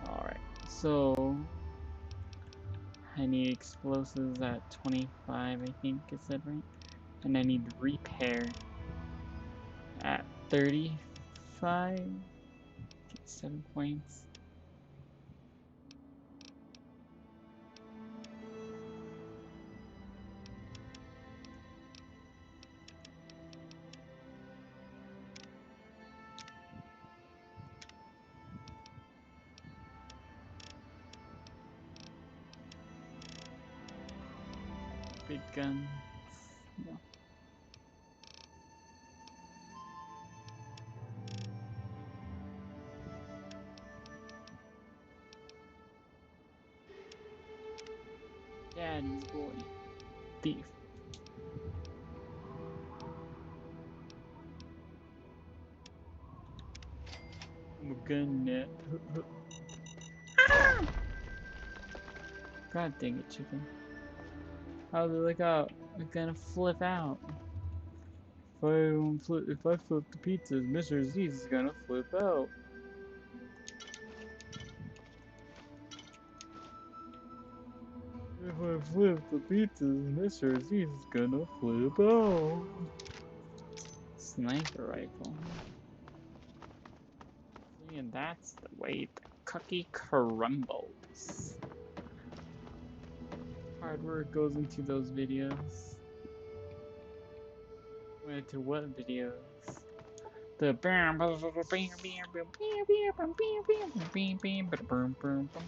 Alright, so I need explosives at 25, I think it said, right? And I need repair at 35. Get 7 points. Big guns. No. Daddy's boy. Thief. I'm a gun net. God dang it, chicken. How's it look out? It's gonna flip out. If I flip the pizzas, Mr. Z's is gonna flip out. If I flip the pizzas, Mr. Z's is gonna flip out. Sniper rifle. See, and that's the way the cookie crumbles. Hard work goes into those videos. Went to what videos? The bam bam bam bam bam bam bam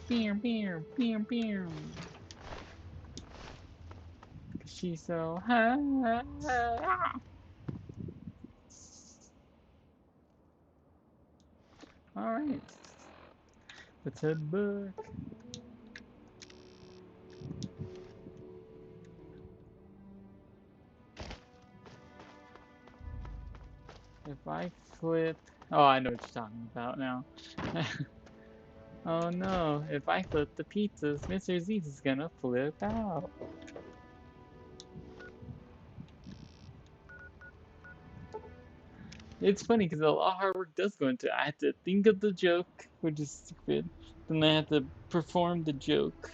bam bam bam bam. She's so high. Alright. Let's head back. If I flip... Oh, I know what you're talking about now. Oh no, if I flip the pizzas, Mr. Z's is gonna flip out. It's funny because a lot of hard work does go into it. I have to think of the joke, which is stupid. Then I have to perform the joke.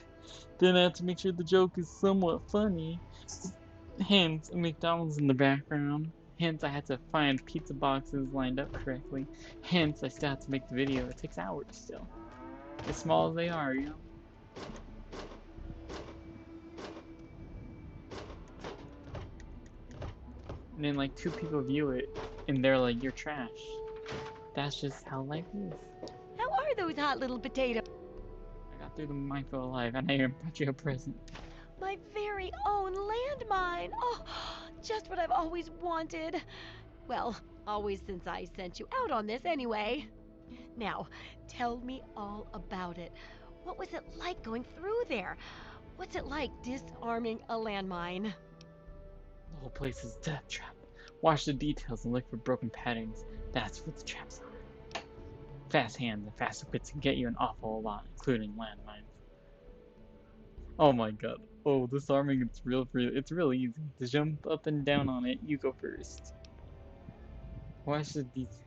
Then I have to make sure the joke is somewhat funny. Hence, McDonald's in the background. Hence, I had to find pizza boxes lined up correctly. Hence, I still have to make the video. It takes hours still. As small as they are, you know? And then, like, 2 people view it, and they're like, you're trash. That's just how life is. How are those hot little potatoes? I got through the mindful alive, and I even brought you a present. My very own landmine. Oh, just what I've always wanted. Well, always since I sent you out on this anyway. Now, tell me all about it. What was it like going through there? What's it like disarming a landmine? The whole place is a death trap. Watch the details and look for broken patterns. That's what the traps are. Fast hands and fast wits can get you an awful lot, including landmines. Oh my god. Oh, disarming it's real easy. To jump up and down on it, you go first. Watch the details.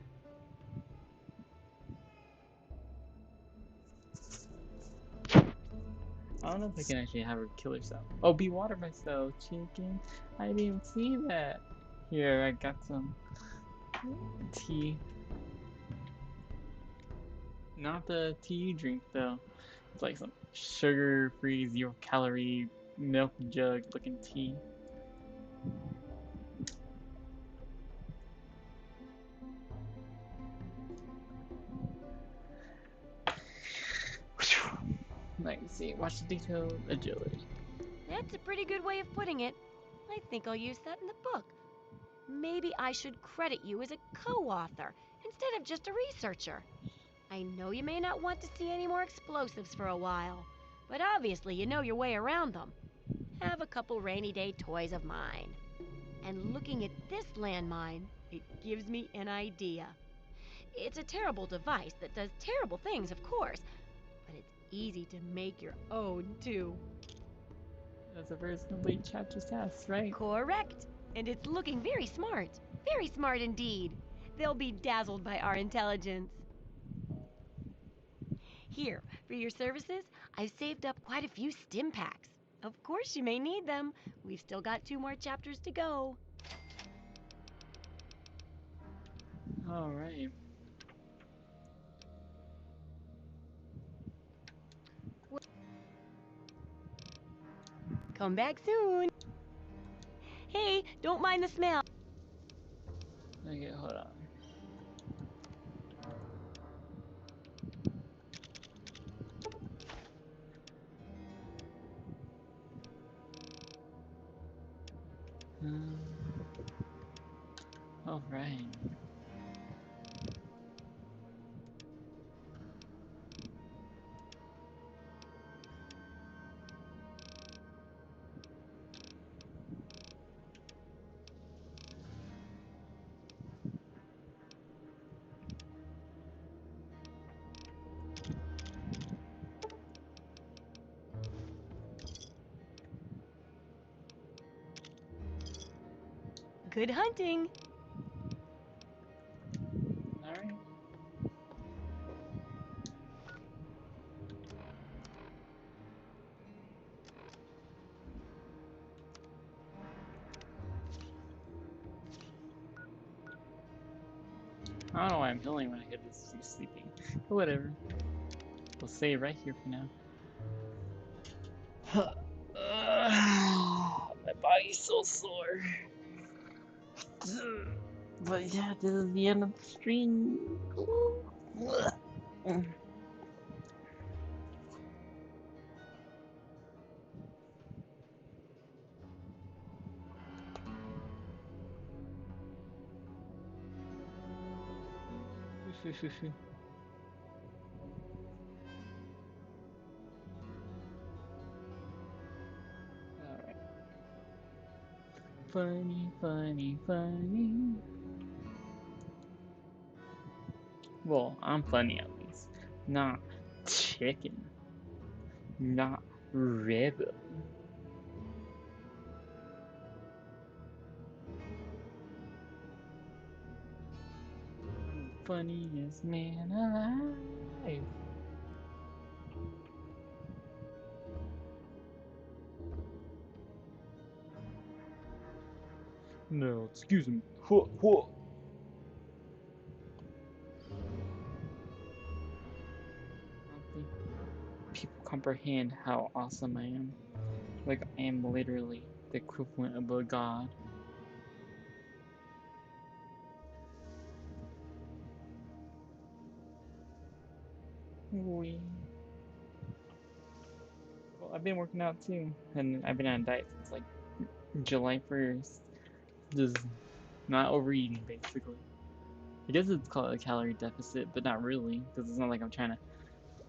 I don't know if I can actually have her kill herself. Oh, be water myself, chicken. I didn't even see that. Here, I got some tea. Not the tea you drink, though. It's like some sugar-free, zero-calorie, milk jug looking tea. Like, see, watch the detail, agility. That's a pretty good way of putting it. I think I'll use that in the book. Maybe I should credit you as a co-author instead of just a researcher. I know you may not want to see any more explosives for a while, but obviously you know your way around them. Have a couple rainy day toys of mine. And looking at this landmine, it gives me an idea. It's a terrible device that does terrible things, of course, but it's easy to make your own, too. That's the first complete chapter's task, right? Correct. And it's looking very smart. Very smart indeed. They'll be dazzled by our intelligence. Here, for your services, I've saved up quite a few stim packs. Of course you may need them. We've still got 2 more chapters to go. Alright. Come back soon. Hey, don't mind the smell. Okay, hold on. Alright. Good hunting. Alright. I don't know why I'm healing when I could just be sleeping. But whatever. We'll stay right here for now. My body's so sore. But yeah, this is the end of the stream. Alright. Funny, funny, funny. Well, I'm funny at least. Not chicken. Not rebel. I'm the funniest man alive. No, excuse me. Huh, huh. I don't think people comprehend how awesome I am. Like, I am literally the equivalent of a god. Wee. Well, I've been working out too, and I've been on a diet since like July 1st. Just not overeating, basically. I guess it's called a calorie deficit, but not really, because it's not like I'm trying to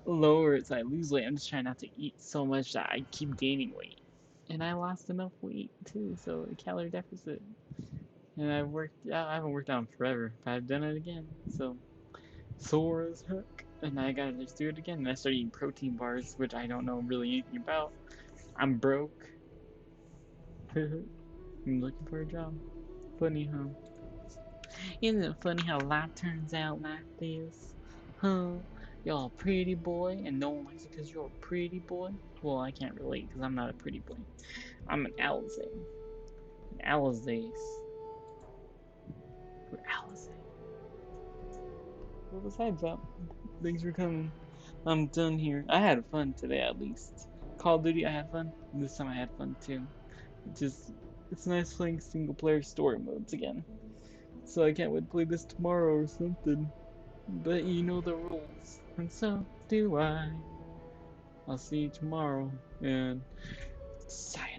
lower it so I lose weight. I'm just trying not to eat so much that I keep gaining weight. And I lost enough weight too, so a calorie deficit. And I've worked out, I haven't worked out in forever, but I've done it again. So, sore as heck. And I gotta just do it again. And I started eating protein bars, which I don't know really anything about. I'm broke. I'm looking for a job. Funny, huh? Isn't it funny how life turns out like this? Huh? You're a pretty boy, and no one likes you because you're a pretty boy? Well, I can't relate because I'm not a pretty boy. I'm an Alizé. An Alizés. We're Alizé. Well, besides that, thanks for coming. I'm done here. I had fun today, at least. Call of Duty, I had fun. This time I had fun too. It's nice playing single player story modes again. So I can't wait to play this tomorrow or something. But you know the rules, and so do I. I'll see you tomorrow, and sayonara.